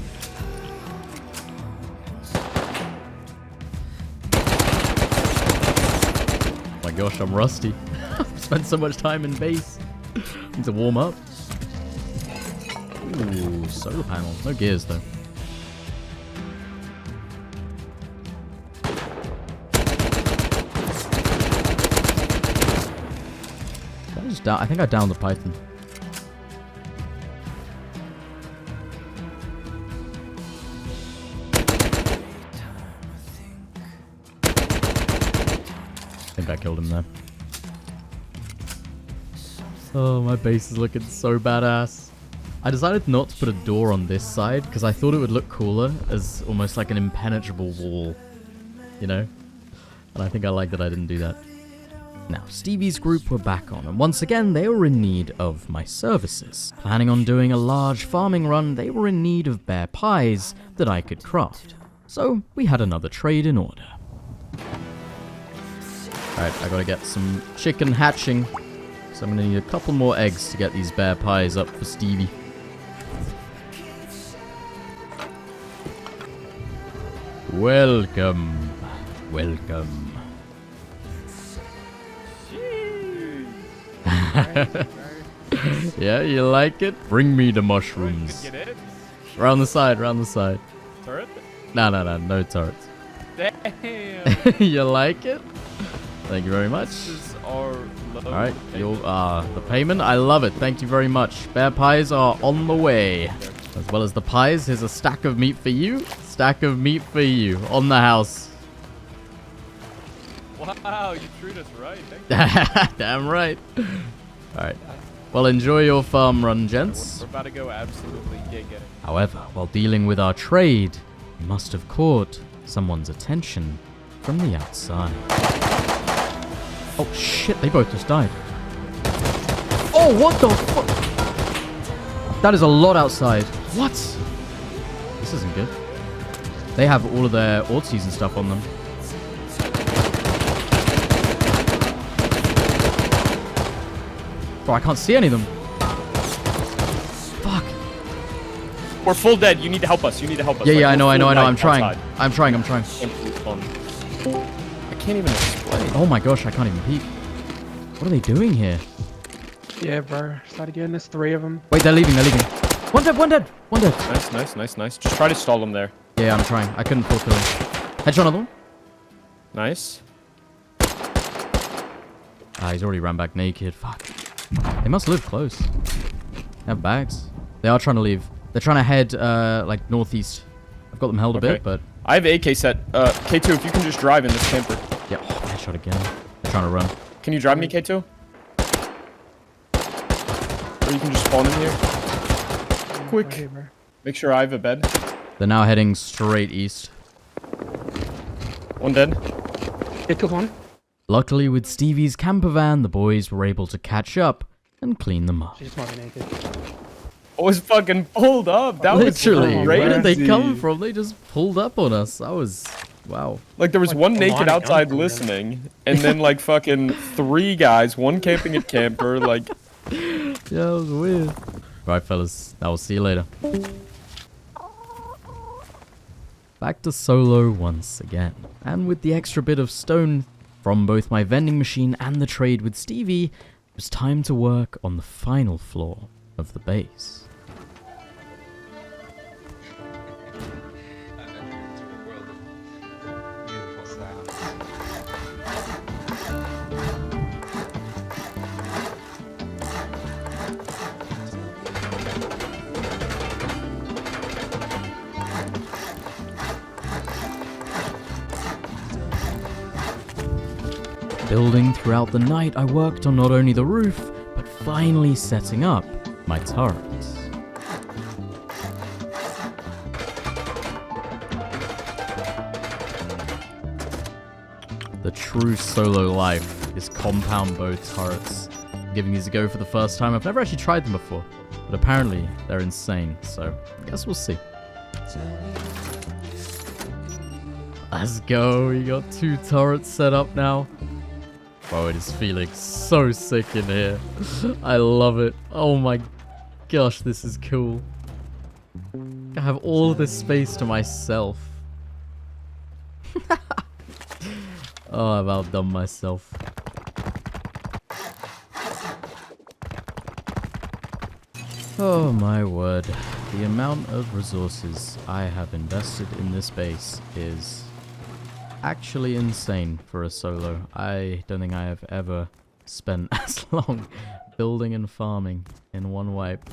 My gosh, I'm rusty. I've spent so much time in base. Need to warm up. Ooh, solar panel. No gears though. I think I downed the python. I think I killed him there. Oh, my base is looking so badass. I decided not to put a door on this side because I thought it would look cooler as almost like an impenetrable wall, you know? And I think I like that I didn't do that. Now, Stevie's group were back on, and once again, they were in need of my services. Planning on doing a large farming run, they were in need of bear pies that I could craft. So, we had another trade in order. Alright, I gotta get some chicken hatching. So I'm gonna need a couple more eggs to get these bear pies up for Stevie. Welcome. Welcome. Yeah, you like it? Bring me the mushrooms. Get it? Round the side, round the side. Turret? No turrets. Damn. You like it? Thank you very much. This is our low Alright, payment. the payment, I love it. Thank you very much. Bear pies are on the way. As well as the pies, here's a stack of meat for you. Stack of meat for you. On the house. Wow, you treat us right. Thank you. Damn right. Alright. Well, enjoy your farm run, gents. We're about to go absolutely giga. However, while dealing with our trade, we must have caught someone's attention from the outside. Oh shit, they both just died. Oh, what the fuck? That is a lot outside. What? This isn't good. They have all of their Ortsies and stuff on them. Bro, I can't see any of them. Fuck. We're full dead. You need to help us. You need to help us. Yeah, Like, yeah, I we're know. full I'm life trying. outside. I'm trying. I can't even explain. Oh my gosh, I can't even peek. What are they doing here? Yeah, bro. Start again. There's 3 of them. Wait, they're leaving. One dead, one dead, one dead. Nice. Just try to stall them there. Yeah, I'm trying. I couldn't pull through. Headshot another one. Nice. Ah, he's already ran back naked. Fuck. They must live close. They have bags. They are trying to leave. They're trying to head, like, northeast. I've got them held a Okay. bit, but... I have AK set. K2, if you can just drive in this camper. Yeah, oh, headshot again. They're trying to run. Can you drive me, K2? Or you can just spawn in here. Right Quick. here, bro. Make sure I have a bed. They're now heading straight east. One dead. It took one. Luckily, with Stevie's camper van, the boys were able to catch up and clean them up. She's smoking naked. I was fucking pulled up. That Literally, was where did they crazy. come from? They just pulled up on us. That was... Wow. Like, there was Like, one a naked line of outside guns. listening, and then, like, fucking 3 guys, one camping at camper, like... Yeah, that was weird. Right, fellas. I will see you later. Back to solo once again. And with the extra bit of stone from both my vending machine and the trade with Stevie, it was time to work on the final floor of the base. Building throughout the night, I worked on not only the roof, but finally setting up my turrets. The true solo life is compound bow turrets. I'm giving these a go for the first time. I've never actually tried them before, but apparently they're insane, so I guess we'll see. Let's go, we got 2 turrets set up now. Oh, it is feeling so sick in here. I love it. Oh my gosh, this is cool. I have all of this space to myself. Oh, I've outdone myself. Oh my word. The amount of resources I have invested in this base is actually insane for a solo. I don't think I have ever spent as long building and farming in one wipe.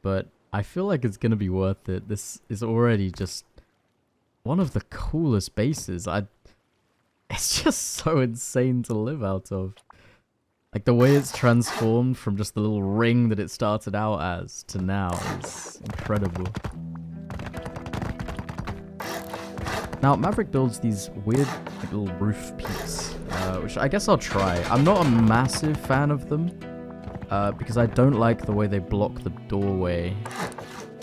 But I feel like it's gonna be worth it. This is already just one of the coolest bases. It's just so insane to live out of. Like, the way it's transformed from just the little ring that it started out as to now is incredible. Now, Maverick builds these weird like, little roof peaks, which I guess I'll try. I'm not a massive fan of them, because I don't like the way they block the doorway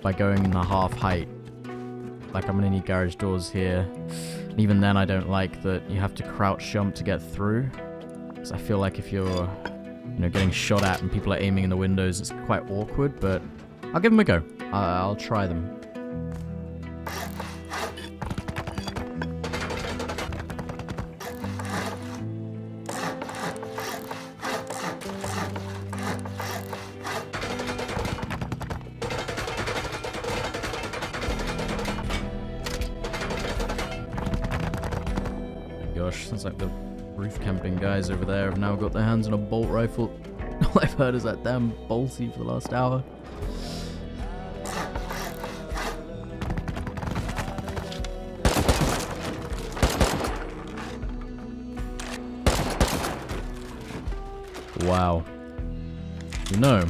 by going in the half height. Like, I'm gonna need garage doors here. And even then, I don't like that you have to crouch jump to get through. Because I feel like if you're, you know, getting shot at and people are aiming in the windows, it's quite awkward, but I'll give them a go. I'll try them. Gosh, sounds like the roof camping guys over there have now got their hands on a bolt rifle. All I've heard is that damn bolty for the last hour. Wow. You know,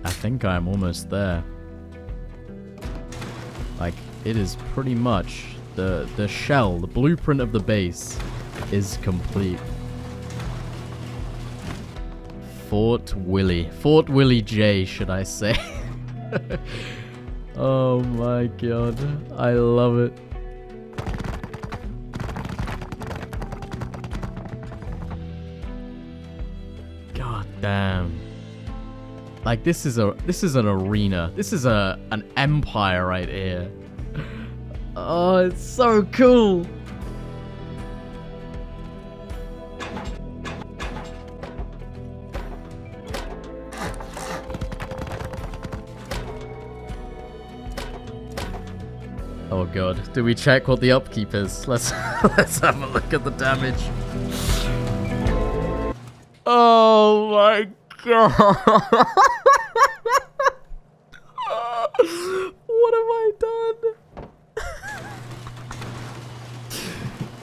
I think I'm almost there. Like, it is pretty much the shell, the blueprint of the base is complete. Fort Willie J, should I say. Oh my god, I love it. God damn. Like, this is an arena. This is an empire right here. Oh, it's so cool. Oh god, do we check what the upkeep is? Let's have a look at the damage. Oh my god. What have I done?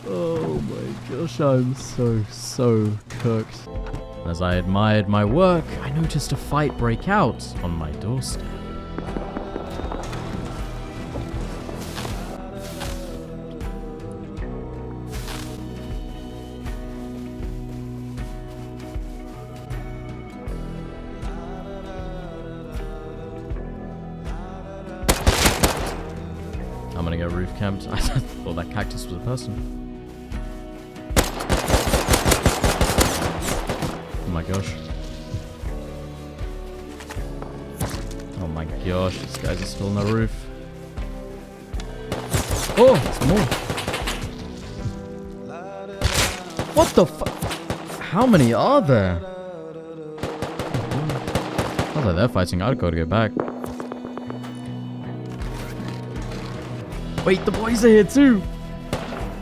Oh my gosh, I'm so cooked. As I admired my work, I noticed a fight break out on my doorstep. I'm gonna go roof camped. I thought that cactus was a person. Oh my gosh. Oh my gosh, these guys are still on the roof. Oh, it's more. What the fuck? How many are there? Oh, they're fighting. I've got to go back. Wait, the boys are here too!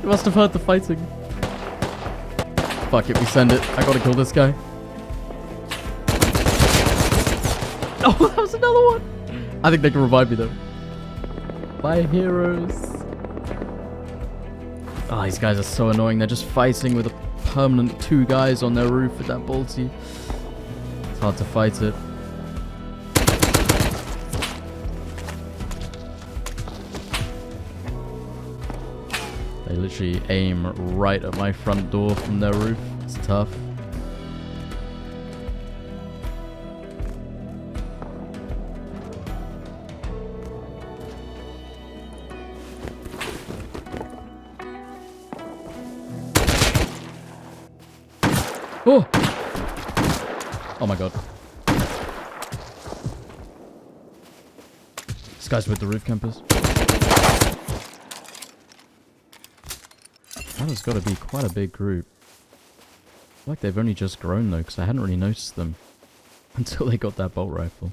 You must have heard the fighting. Fuck it, we send it. I gotta kill this guy. Oh, that was another one! I think they can revive me though. Bye, heroes. Oh, these guys are so annoying. They're just fighting with a permanent 2 guys on their roof with that bolty. It's hard to fight it. They literally aim right at my front door from their roof. It's tough. Oh! Oh my god. This guy's with the roof campers. That has got to be quite a big group. I feel like they've only just grown though, because I hadn't really noticed them until they got that bolt rifle.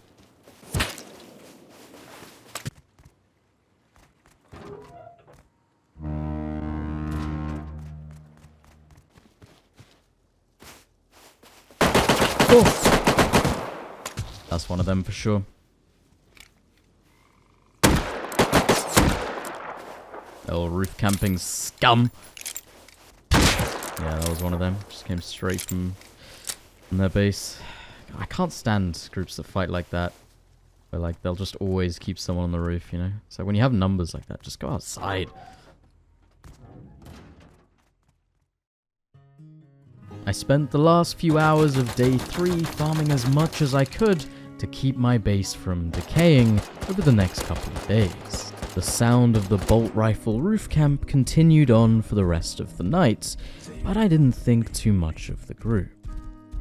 Oh! That's one of them for sure. Little roof camping scum. Yeah, that was one of them. Just came straight from in their base. I can't stand groups that fight like that. Where like they'll just always keep someone on the roof, you know? So when you have numbers like that, just go outside. I spent the last few hours of day 3 farming as much as I could to keep my base from decaying over the next couple of days. The sound of the bolt rifle roof camp continued on for the rest of the night, but I didn't think too much of the group.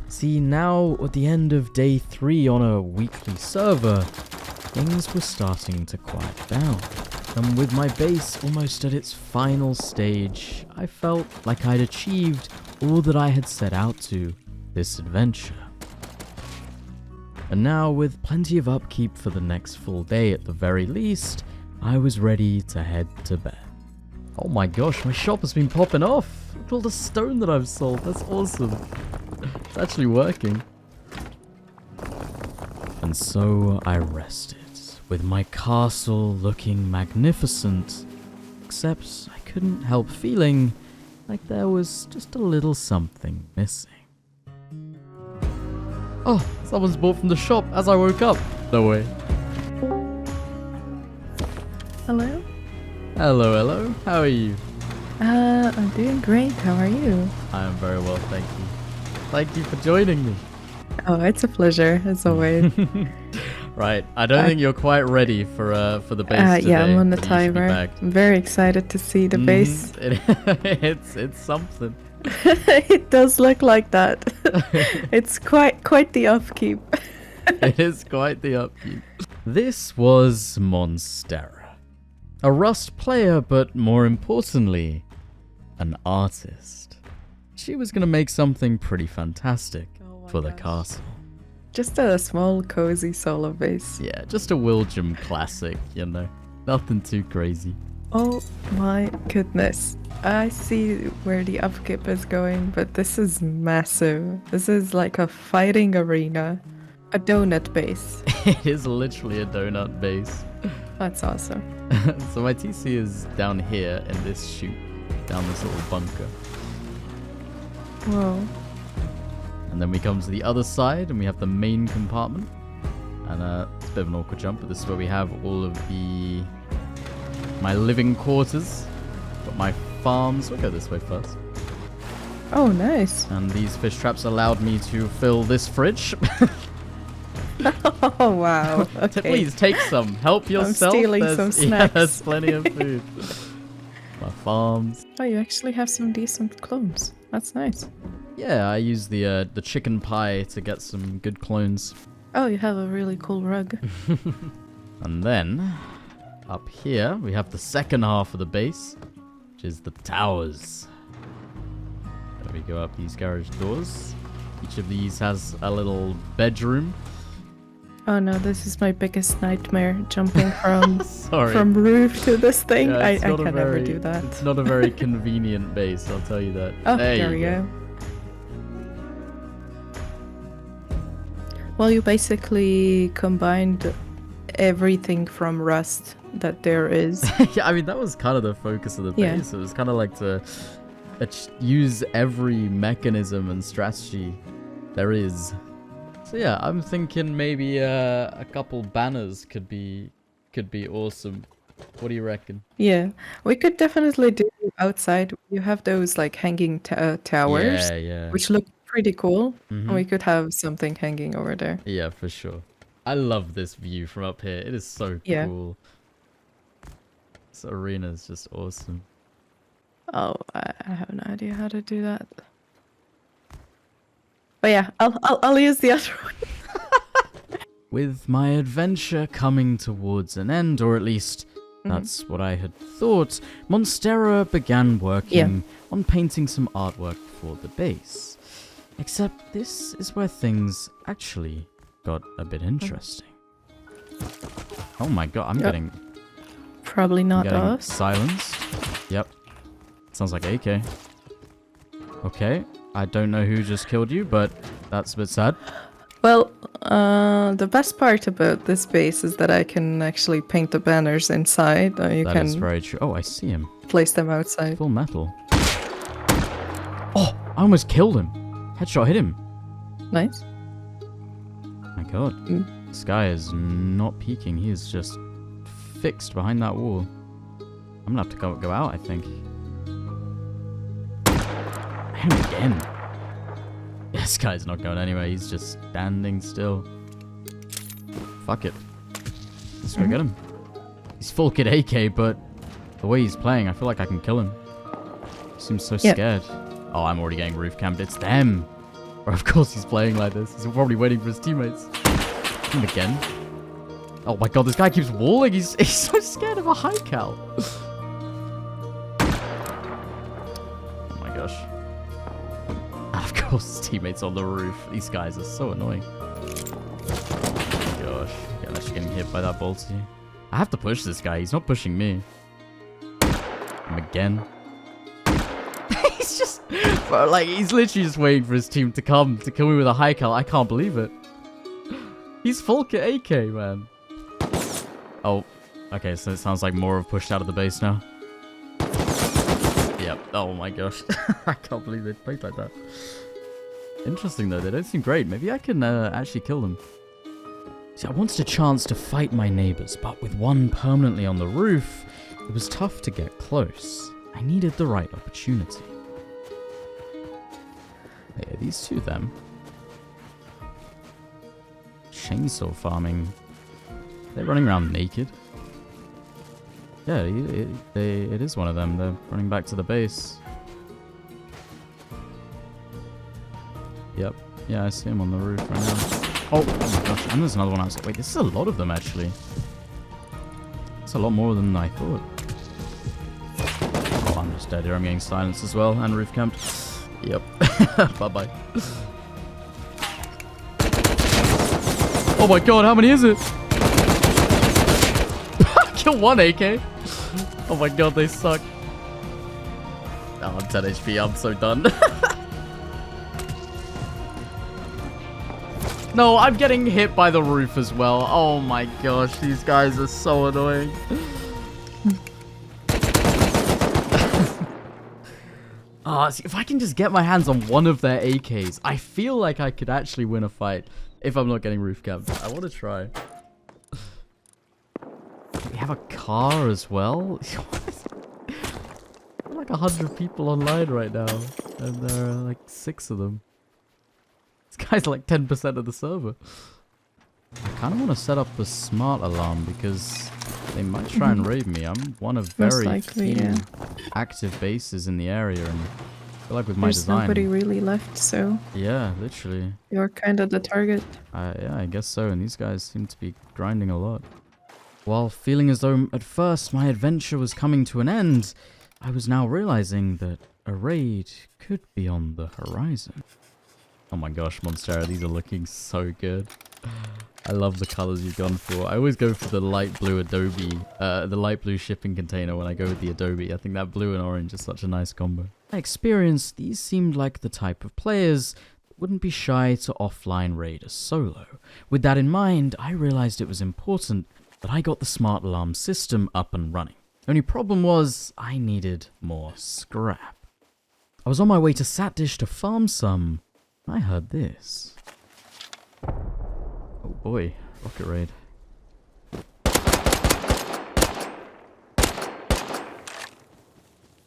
See, now at the end of day 3 on a weekly server, things were starting to quiet down. And with my base almost at its final stage, I felt like I'd achieved all that I had set out to this adventure. And now, with plenty of upkeep for the next full day at the very least, I was ready to head to bed. Oh my gosh, my shop has been popping off! Look at all the stone that I've sold, that's awesome. It's actually working. And so I rested, with my castle looking magnificent, except I couldn't help feeling like there was just a little something missing. Oh, someone's bought from the shop as I woke up. No way. Hello? Hello, hello. How are you? I'm doing great. How are you? I am very well, thank you. Thank you for joining me. Oh, it's a pleasure, as always. Right, I don't think you're quite ready for the base today. Yeah, I'm on the but you should be timer. back. I'm very excited to see the base. It's something. It does look like that. It's quite the upkeep. It is quite the upkeep. This was Monstera. A Rust player, but more importantly, an artist. She was going to make something pretty fantastic for the castle. Just a small, cozy solo base. Yeah, just a willjum classic, you know. Nothing too crazy. Oh my goodness. I see where the upkeep is going, but this is massive. This is like a fighting arena. A donut base. It is literally a donut base. That's awesome. So my TC is down here in this chute, down this little bunker. Whoa. And then we come to the other side and we have the main compartment. And it's a bit of an awkward jump, but this is where we have all of my living quarters. Got my farms. We'll go this way first. Oh, nice. And these fish traps allowed me to fill this fridge. Oh, wow. Okay. Please take some. Help yourself. I'm stealing There's- some Yeah, snacks. there's plenty of food. My farms. Oh, you actually have some decent clones. That's nice. Yeah, I use the chicken pie to get some good clones. Oh, you have a really cool rug. And then, up here, we have the second half of the base, which is the towers. There we go, up these garage doors. Each of these has a little bedroom. Oh no, this is my biggest nightmare, jumping from Sorry. from roof to this thing. Yeah, I it's can not a never very- do that. It's not a very convenient base, I'll tell you that. Oh, there there you we go. Well, you basically combined everything from Rust that there is. Yeah, I mean, that was kind of the focus of the Yeah. base. It was kind of like to use every mechanism and strategy there is. So yeah, I'm thinking maybe a couple banners could be awesome. What do you reckon? Yeah, we could definitely do outside. You have those like hanging towers, Yeah. which look pretty cool. Mhm. We could have something hanging over there. Yeah, for sure. I love this view from up here. It is so Yeah. cool. This arena is just awesome. Oh, I have no idea how to do that. But yeah, I'll use the other one. With my adventure coming towards an end, or at least that's what I had thought, Monstera began working on painting some artwork for the base. Except this is where things actually got a bit interesting. Oh my god, I'm getting Probably not us. silence. Yep. Sounds like AK. Okay, I don't know who just killed you, but that's a bit sad. Well, the best part about this base is that I can actually paint the banners inside. You That can is very true. Oh, I see him. place them outside. Full metal. Oh, I almost killed him. Headshot hit him. Nice. My god. This guy is not peeking. He is just fixed behind that wall. I'm gonna have to go out, I think. Him again. This guy's not going anywhere. He's just standing still. Fuck it. Let's go get him. He's full kit AK, but the way he's playing, I feel like I can kill him. He seems so scared. Oh, I'm already getting roof camped. It's them. Or of course he's playing like this. He's probably waiting for his teammates. Him again. Oh my god, this guy keeps walling. He's so scared of a high cal. Oh my gosh. And of course his teammates on the roof. These guys are so annoying. Oh my gosh. Yeah, I'm actually getting hit by that bolty. I have to push this guy. He's not pushing me. Him again. He's just... Bro, like, he's literally just waiting for his team to come to kill me with a high cal. I can't believe it. He's full kit AK, man. Oh, okay, so it sounds like more have pushed out of the base now. Yep. Oh my gosh. I can't believe they played like that. Interesting, though. They don't seem great. Maybe I can actually kill them. See, I wanted a chance to fight my neighbors, but with one permanently on the roof, it was tough to get close. I needed the right opportunity. Hey, are these two them? Chainsaw farming. They're running around naked. Yeah, it is one of them. They're running back to the base. Yep. Yeah, I see him on the roof right now. Oh my gosh, and there's another one outside. Wait, this is a lot of them, actually. It's a lot more than I thought. Oh, I'm just dead here. I'm getting silenced as well, and roof camped. Yep. Bye-bye. Oh my god, how many is it? Kill one AK. Oh my god, they suck. Oh, I'm 10 HP. I'm so done. No, I'm getting hit by the roof as well. Oh my gosh, these guys are so annoying. See, if I can just get my hands on one of their AKs, I feel like I could actually win a fight if I'm not getting roof camped. I want to try. We have a car as well. Like 100 people online right now, and there are like 6 of them. This guy's like 10% of the server. I kind of want to set up a smart alarm because they might try and raid me. I'm one of very few active bases in the area, and I feel like with my design, nobody really left, so yeah, literally, you're kind of the target. Yeah, I guess so. And these guys seem to be grinding a lot. While feeling as though at first my adventure was coming to an end, I was now realizing that a raid could be on the horizon. Oh my gosh, Monstera, these are looking so good. I love the colors you've gone for. I always go for the light blue Adobe, the light blue shipping container when I go with the Adobe. I think that blue and orange is such a nice combo. My experience, these seemed like the type of players that wouldn't be shy to offline raid a solo. With that in mind, I realized it was important that I got the smart alarm system up and running. The only problem was I needed more scrap. I was on my way to Satdish to farm some. I heard this. Oh boy, rocket raid.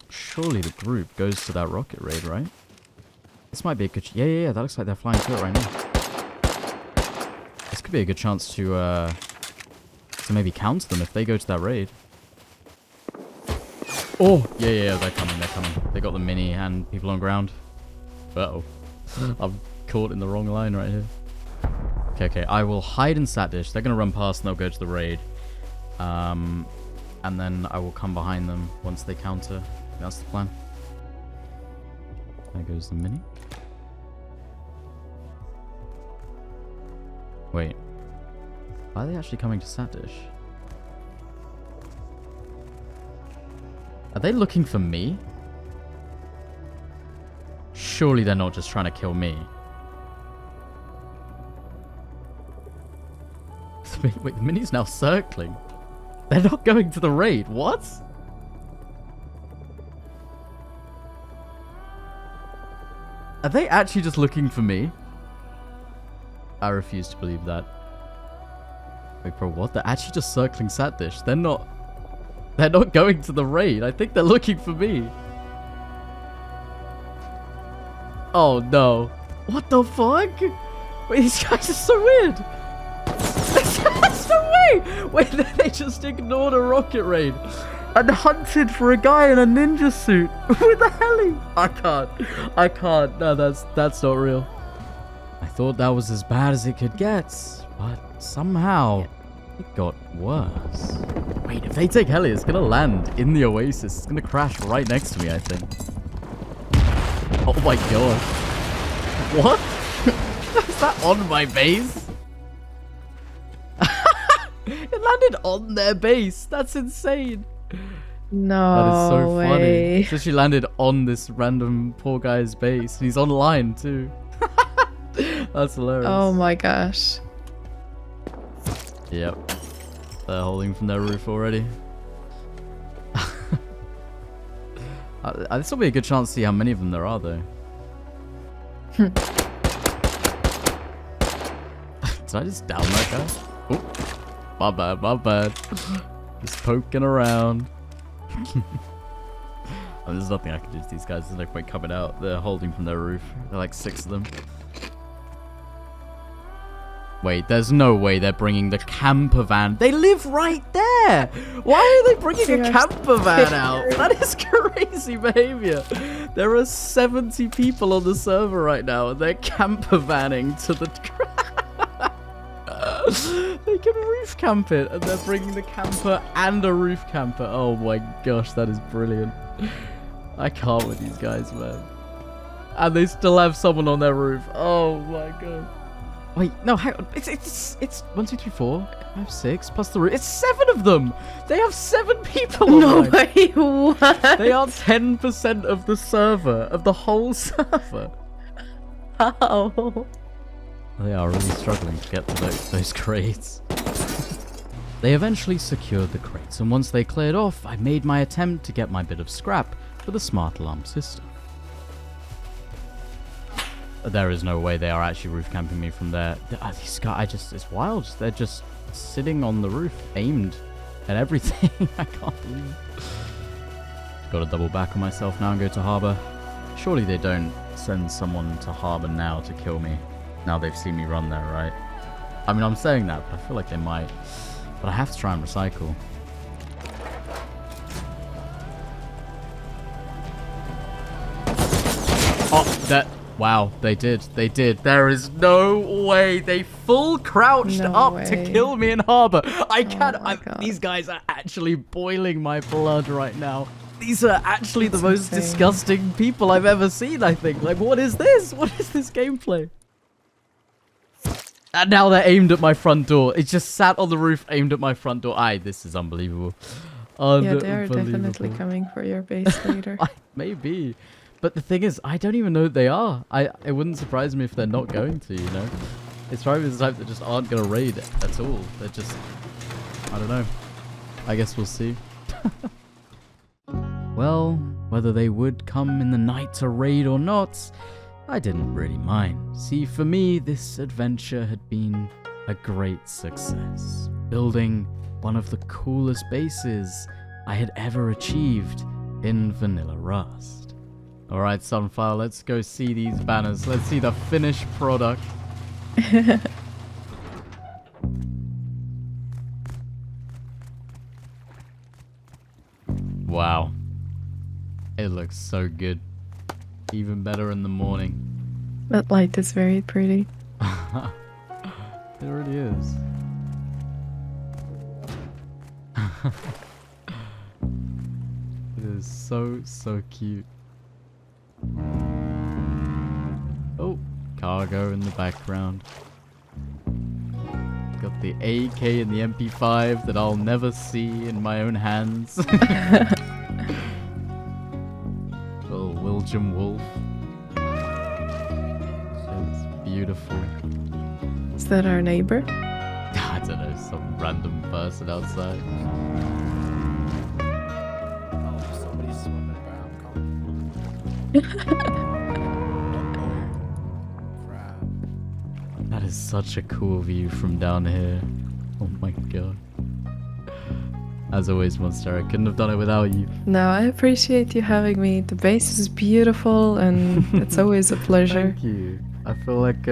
Surely the group goes to that rocket raid, right? This might be a good... Yeah, that looks like they're flying to it right now. This could be a good chance to maybe counter them if they go to that raid. Oh! Yeah, they're coming. They got the mini and people on ground. Uh-oh. I'm caught in the wrong line right here. Okay, I will hide in Satdish. They're going to run past and they'll go to the raid. And then I will come behind them once they counter. That's the plan. There goes the mini. Wait. Are they actually coming to Satdish? Are they looking for me? Surely they're not just trying to kill me. Wait, the mini's now circling. They're not going to the raid. What? Are they actually just looking for me? I refuse to believe that. Wait, bro, what? They're actually just circling Sat Dish. They're not going to the raid. I think they're looking for me. Oh, no. What the fuck? Wait, these guys are so weird. That's no way. Wait, they just ignored a rocket raid and hunted for a guy in a ninja suit with a heli. I can't. No, that's not real. I thought that was as bad as it could get, but somehow it got worse. Wait, if they take heli, it's gonna land in the oasis. It's gonna crash right next to me, I think. Oh my god. What? Is that on my base? It landed on their base. That's insane. No That is so funny. way. It's actually landed on this random poor guy's base. And he's online too. That's hilarious. Oh my gosh. Yep. They're holding from their roof already. This will be a good chance to see how many of them there are, though. Did I just down that guy? Oh, my bad. Just poking around. There's nothing I can do to these guys. There's no point coming out. They're holding from their roof. There are like 6 of them. Wait, there's no way they're bringing the camper van. They live right there. Why are they bringing a camper van out? That is crazy behavior. There are 70 people on the server right now, and they're camper vanning to the... They can roof camp it, and they're bringing the camper and a roof camper. Oh my gosh, that is brilliant. I can't with these guys, man. And they still have someone on their roof. Oh my god. Wait, no, hang on. It's 1, 2, 3, 4, 5, 6 plus the roof. It's 7 of them. They have 7 people No online. way, what? They are 10% of the server, of the whole server. How? They are really struggling to get to those crates. They eventually secured the crates, and once they cleared off, I made my attempt to get my bit of scrap for the smart alarm system. There is no way they are actually roof camping me from there. These guys, it's wild. They're just sitting on the roof, aimed at everything. I can't believe it. Gotta double back on myself now and go to harbour. Surely they don't send someone to harbour now to kill me. Now they've seen me run there, right? I mean, I'm saying that, but I feel like they might. But I have to try and recycle. Oh, that... Wow, they did. They did. There is no way. They full crouched No up way. to kill me in harbour. I can't... my God. These guys are actually boiling my blood right now. These are actually the most insane. disgusting people I've ever seen, I think. Like, what is this? What is this gameplay? And now they're aimed at my front door. It just sat on the roof, aimed at my front door. This is unbelievable. Yeah, they are definitely coming for your base later. Maybe. But the thing is, I don't even know that they are. It wouldn't surprise me if they're not going to, you know? It's probably the type that just aren't going to raid at all. They're just... I don't know. I guess we'll see. Well, whether they would come in the night to raid or not, I didn't really mind. See, for me, this adventure had been a great success. Building one of the coolest bases I had ever achieved in Vanilla Rust. Alright, Sunfire, let's go see these banners. Let's see the finished product. Wow. It looks so good. Even better in the morning. That light is very pretty. It really is. It is so cute. Oh, cargo in the background. Got the AK and the MP5 that I'll never see in my own hands. Little willjum wolf. It's beautiful. Is that our neighbor? I don't know, some random person outside. Somebody's swimming around. Crap. That is such a cool view from down here. Oh my god. As always, Monster, I couldn't have done it without you. No, I appreciate you having me. The base is beautiful and it's always a pleasure. Thank you. I feel like,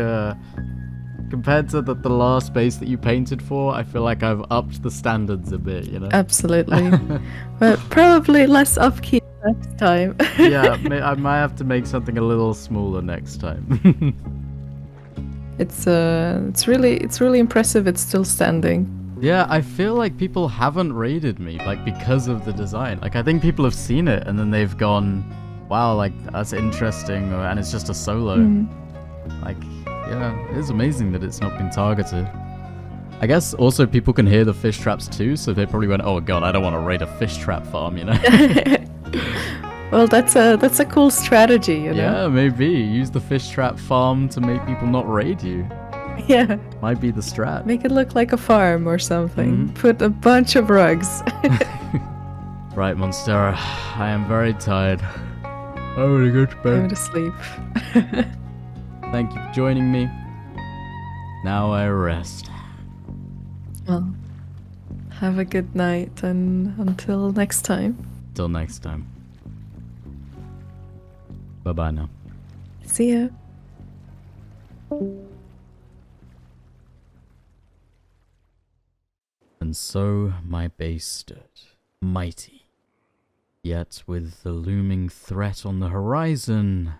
compared to the last base that you painted for, I feel like I've upped the standards a bit, you know? Absolutely. But probably less upkeep next time. Yeah, I might have to make something a little smaller next time. It's really impressive it's still standing. Yeah, I feel like people haven't raided me, like, because of the design. Like, I think people have seen it, and then they've gone, wow, like, that's interesting, and it's just a solo. Like, yeah, it is amazing that it's not been targeted. I guess also people can hear the fish traps too, so they probably went, oh god, I don't want to raid a fish trap farm, you know? Well, that's a cool strategy, you know? Yeah, maybe. Use the fish trap farm to make people not raid you. Yeah. Might be the strat. Make it look like a farm or something. Put a bunch of rugs. Right, Monstera, I am very tired. I want to go to Go bed. to sleep. Thank you for joining me. Now I rest. Well, have a good night and until next time. Till next time. Bye-bye now. See ya. And so my base stood, mighty, yet with the looming threat on the horizon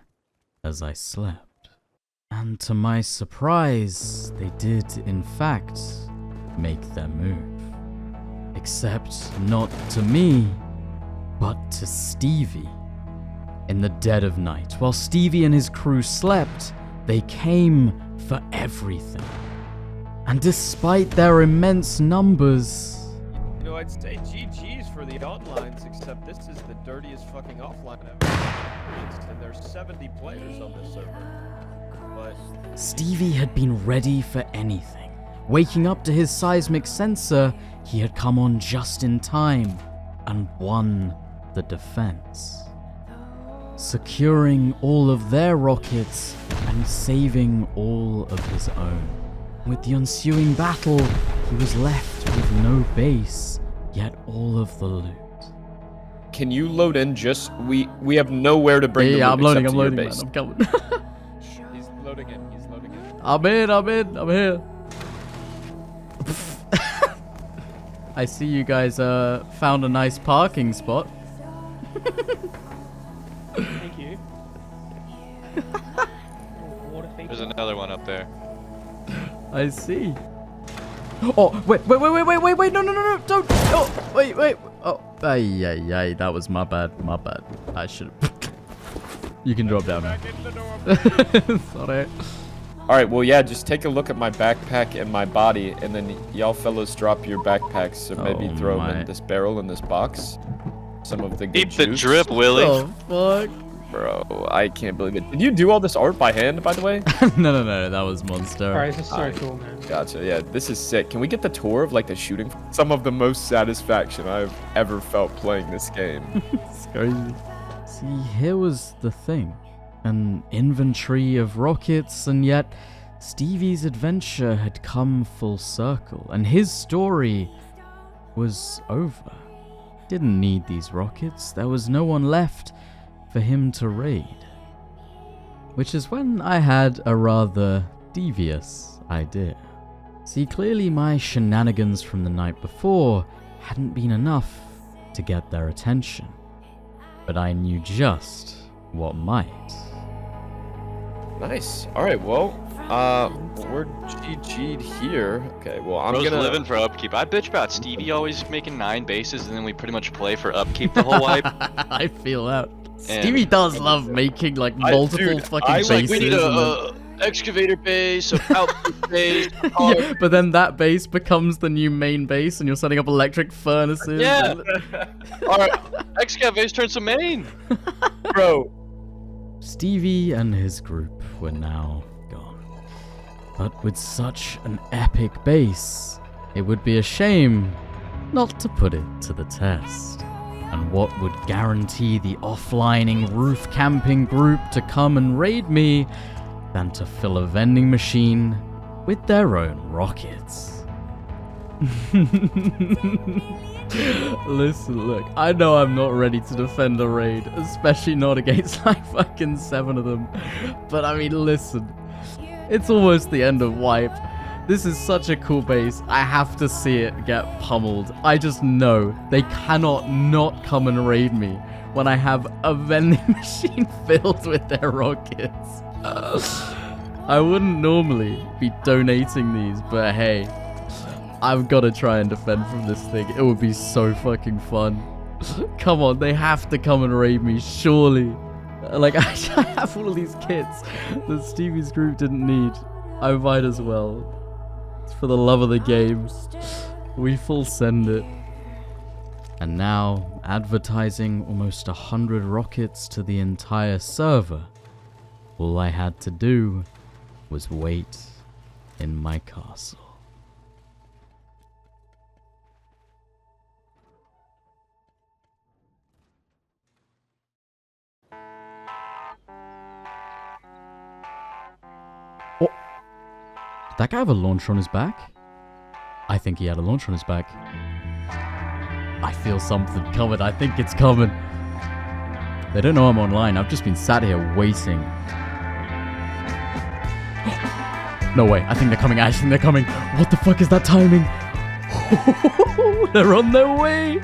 as I slept. And to my surprise, they did in fact make their move. Except not to me, but to Stevie. In the dead of night, while Stevie and his crew slept, they came for everything. And despite their immense numbers... You know, I'd say GG's for the onlines, except this is the dirtiest fucking offline I've ever experienced, and there's 70 players on this server. But Stevie had been ready for anything. Waking up to his seismic sensor, he had come on just in time and won the defense. Securing all of their rockets and saving all of his own. With the ensuing battle, he was left with no base, yet all of the loot. can you load in just... We have nowhere to bring the loot I'm loading, except man, to your base. I'm coming. He's loading in, he's loading in. I'm here. I see you guys found a nice parking spot. Thank you. Water feature. There's another one up there. I see. Oh, wait, no, don't. Oh, wait. Oh, ay, that was my bad. I should have. You can drop down now. Sorry. Alright, well, yeah, just take a look at my backpack and my body, and then y'all fellas drop your backpacks, so maybe Oh throw them my. in this barrel in this box. Some of the good Keep the juice. drip, Willie. Oh, fuck. Bro, I can't believe it. Did you do all this art by hand, by the way? No, that was Monster. Alright, this is so Alright. cool, man. Gotcha, yeah, this is sick. Can we get the tour of, like, the shooting? Some of the most satisfaction I've ever felt playing this game. It's crazy. See, here was the thing. An inventory of rockets, and yet Stevie's adventure had come full circle, and his story was over. Didn't need these rockets. There was no one left for him to raid. Which is when I had a rather devious idea. See, clearly my shenanigans from the night before hadn't been enough to get their attention. But I knew just what might. Nice. Alright, well, we're GG'd here. Okay, well, I'm Bro's gonna... living for upkeep. I bitch about Stevie always making 9 bases, and then we pretty much play for upkeep the whole wipe. I feel that. And- Stevie does love making like multiple dude, fucking I bases. like- Like, we need and a excavator base, a outpost base. yeah, but then that base becomes the new main base, and you're setting up electric furnaces. Yeah. and- Alright, excavator turns to main. Bro, Stevie and his group were now gone. But with such an epic base, it would be a shame not to put it to the test. And what would guarantee the offlining roof camping group to come and raid me than to fill a vending machine with their own rockets. Listen, look, I know I'm not ready to defend a raid, especially not against like fucking 7 of them. But I mean, listen, it's almost the end of wipe. This is such a cool base. I have to see it get pummeled. I just know they cannot not come and raid me when I have a vending machine filled with their rockets. I wouldn't normally be donating these, but hey, I've got to try and defend from this thing. It would be so fucking fun. Come on, they have to come and raid me, surely. Like, I have all of these kits that Stevie's group didn't need. I might as well. It's for the love of the game. We full send it. And now, advertising almost 100 rockets to the entire server. All I had to do was wait in my castle. Oh, did that guy have a launcher on his back? I think he had a launcher on his back. I feel something coming. I think it's coming. They don't know I'm online. I've just been sat here waiting. No way. I think they're coming. I think they're coming. What the fuck is that timing? They're on their way.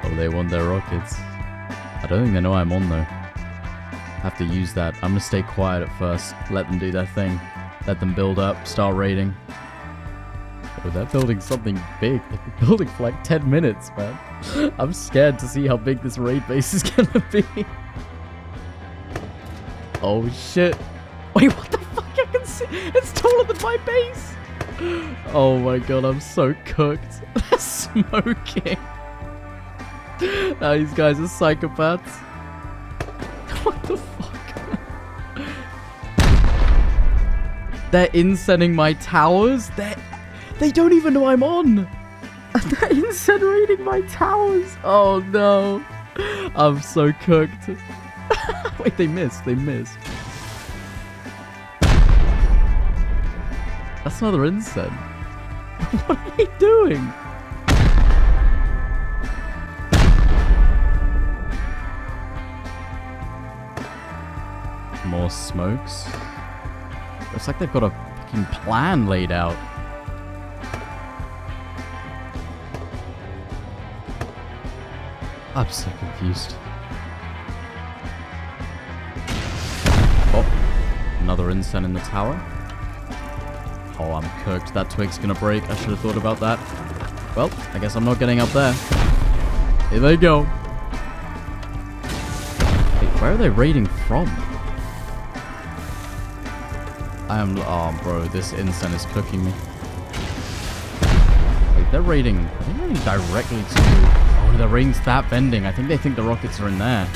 Oh, they want their rockets. I don't think they know I'm on though. Have to use that. I'm gonna stay quiet at first. Let them do their thing. Let them build up. Start raiding. Oh, they're building something big. They've been building for like 10 minutes, man. I'm scared to see how big this raid base is gonna be. Oh shit. Wait, what the fuck? I can see. It's taller than my base. Oh my god, I'm so cooked. They're smoking. Now these guys are psychopaths. What the fuck? They're incensing my towers? They don't even know I'm on. They're incinerating my towers. Oh no. I'm so cooked. Wait, they missed. They missed. That's another incense. What are they doing? More smokes. Looks like they've got a fucking plan laid out. I'm so confused. Oh, another incense in the tower. Oh, I'm cooked. That twig's gonna break. I should have thought about that. Well, I guess I'm not getting up there. Here they go. Wait, where are they raiding from? Oh, bro, this incense is cooking me. Wait, they're raiding directly to... Oh, they're raiding to that vending. I think they think the rockets are in there.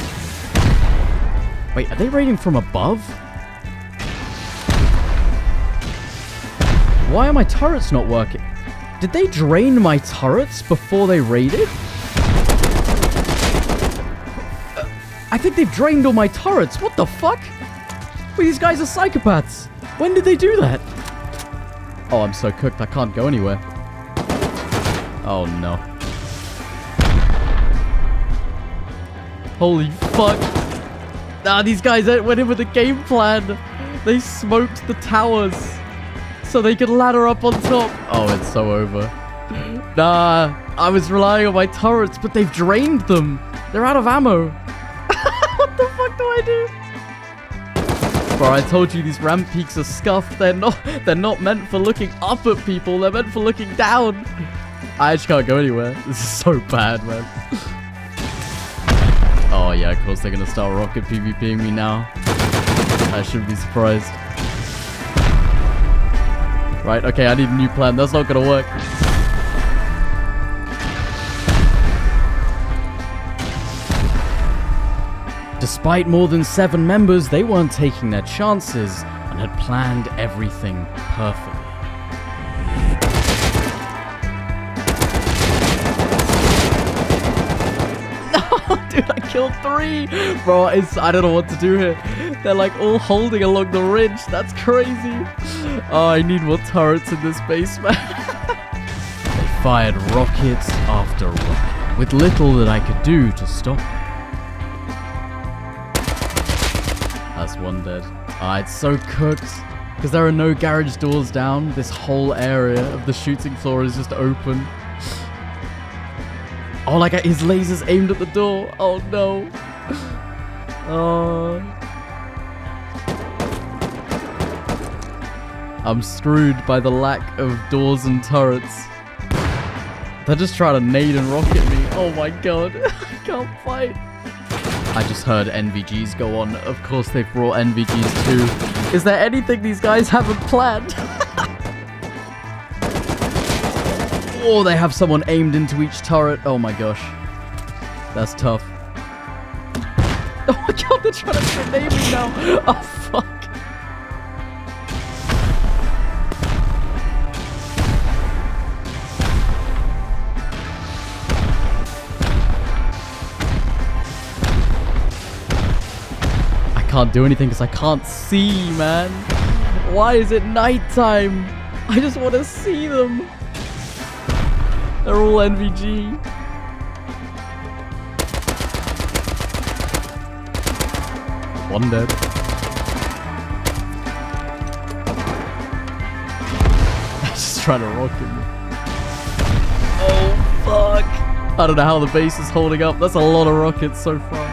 Wait, are they raiding from above? Why are my turrets not working? Did they drain my turrets before they raided? I think they've drained all my turrets. What the fuck? Wait, these guys are psychopaths. When did they do that? Oh, I'm so cooked. I can't go anywhere. Oh, no. Holy fuck. Nah, these guys went in with a game plan. They smoked the towers so they could ladder up on top. Oh, it's so over. Nah, I was relying on my turrets, but they've drained them. They're out of ammo. What the fuck do I do? Bro, I told you these ramp peaks are scuffed. They're not meant for looking up at people. They're meant for looking down. I just can't go anywhere. This is so bad, man. Oh yeah, of course they're gonna start rocket PvPing me now. I shouldn't be surprised. Right, okay, I need a new plan. That's not gonna work. Despite more than 7 members, they weren't taking their chances and had planned everything perfectly. No, dude, I killed 3! Bro, I don't know what to do here. They're like all holding along the ridge. That's crazy. Oh, I need more turrets in this base, man. They fired rocket after rocket, with little that I could do to stop it. That's one dead. Ah, it's so cooked. Because there are no garage doors down. This whole area of the shooting floor is just open. Oh, like his laser's aimed at the door. Oh, no. Oh. I'm screwed by the lack of doors and turrets. They're just trying to nade and rocket me. Oh, my God. I can't fight. I just heard NVGs go on. Of course they've brought NVGs too. Is there anything these guys haven't planned? Oh, they have someone aimed into each turret. Oh my gosh. That's tough. Oh my god, they're trying to grenade me now. Oh fuck. I can't do anything because I can't see, man. Why is it nighttime? I just want to see them. They're all NVG. One dead. They're just trying to rocket me. Oh, fuck. I don't know how the base is holding up. That's a lot of rockets so far.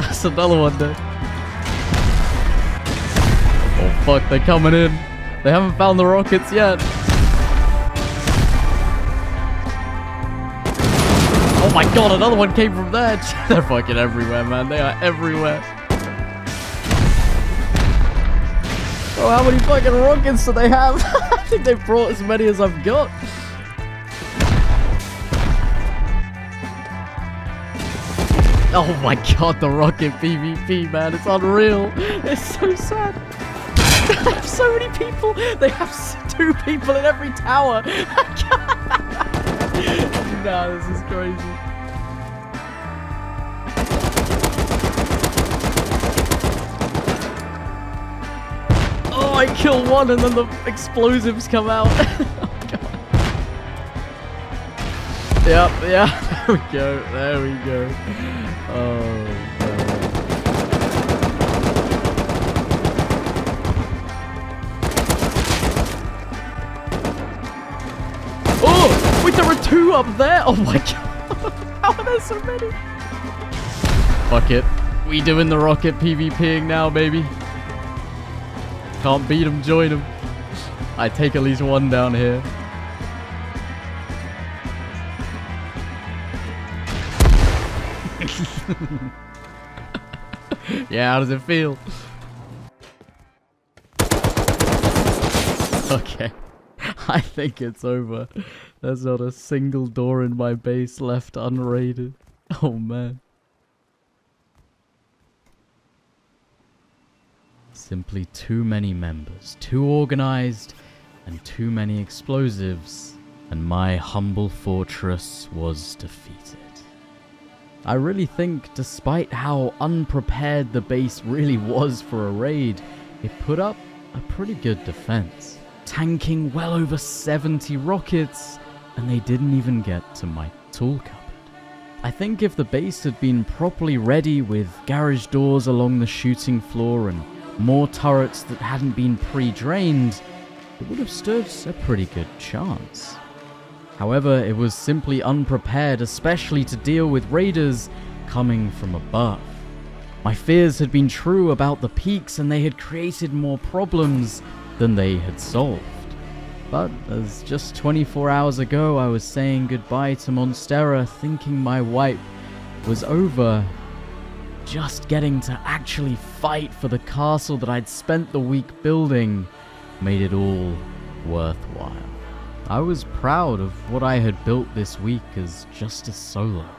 That's another one dead. Oh, fuck. They're coming in. They haven't found the rockets yet. Oh my god, another one came from there. They're fucking everywhere, man. They are everywhere. Oh, how many fucking rockets do they have? I think they've brought as many as I've got. Oh my god, the rocket PvP, man. It's unreal. It's so sad. They have so many people. They have 2 people in every tower. Nah, this is crazy. Oh, I kill one and then the explosives come out. Oh, God. Yep, yeah. There we go. There we go. Oh, God. Oh, wait, there are 2 up there. Oh my god. How are there so many? Fuck it. We doing the rocket PvPing now, baby. Can't beat them, join them. I take at least one down here. Yeah, how does it feel? Okay. I think it's over. There's not a single door in my base left unraided. Oh man. Simply too many members, too organized, and too many explosives, and my humble fortress was defeated. I really think, despite how unprepared the base really was for a raid, it put up a pretty good defense, tanking well over 70 rockets, and they didn't even get to my tool cupboard. I think if the base had been properly ready with garage doors along the shooting floor and more turrets that hadn't been pre-drained, it would have stood a pretty good chance. However, it was simply unprepared, especially to deal with raiders coming from above. My fears had been true about the peaks, and they had created more problems than they had solved. But as just 24 hours ago I was saying goodbye to Monstera, thinking my wipe was over, just getting to actually fight for the castle that I'd spent the week building made it all worthwhile. I was proud of what I had built this week as just a solo.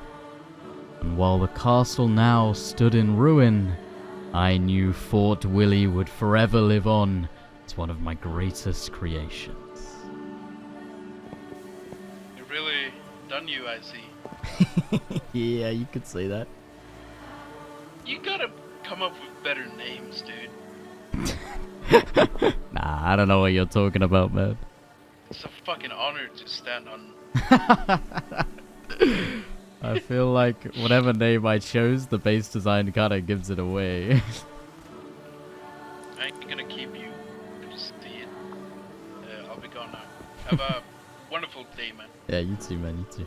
And while the castle now stood in ruin, I knew Fort Willy would forever live on as one of my greatest creations. You really outdone you, I see. Yeah, you could say that. You gotta come up with better names, dude. Nah, I don't know what you're talking about, man. It's a fucking honor to stand on. I feel like whatever name I chose, the base design kind of gives it away. I ain't gonna keep you. Just see it. I'll be gone now. Have a wonderful day, man. Yeah, you too, man, you too.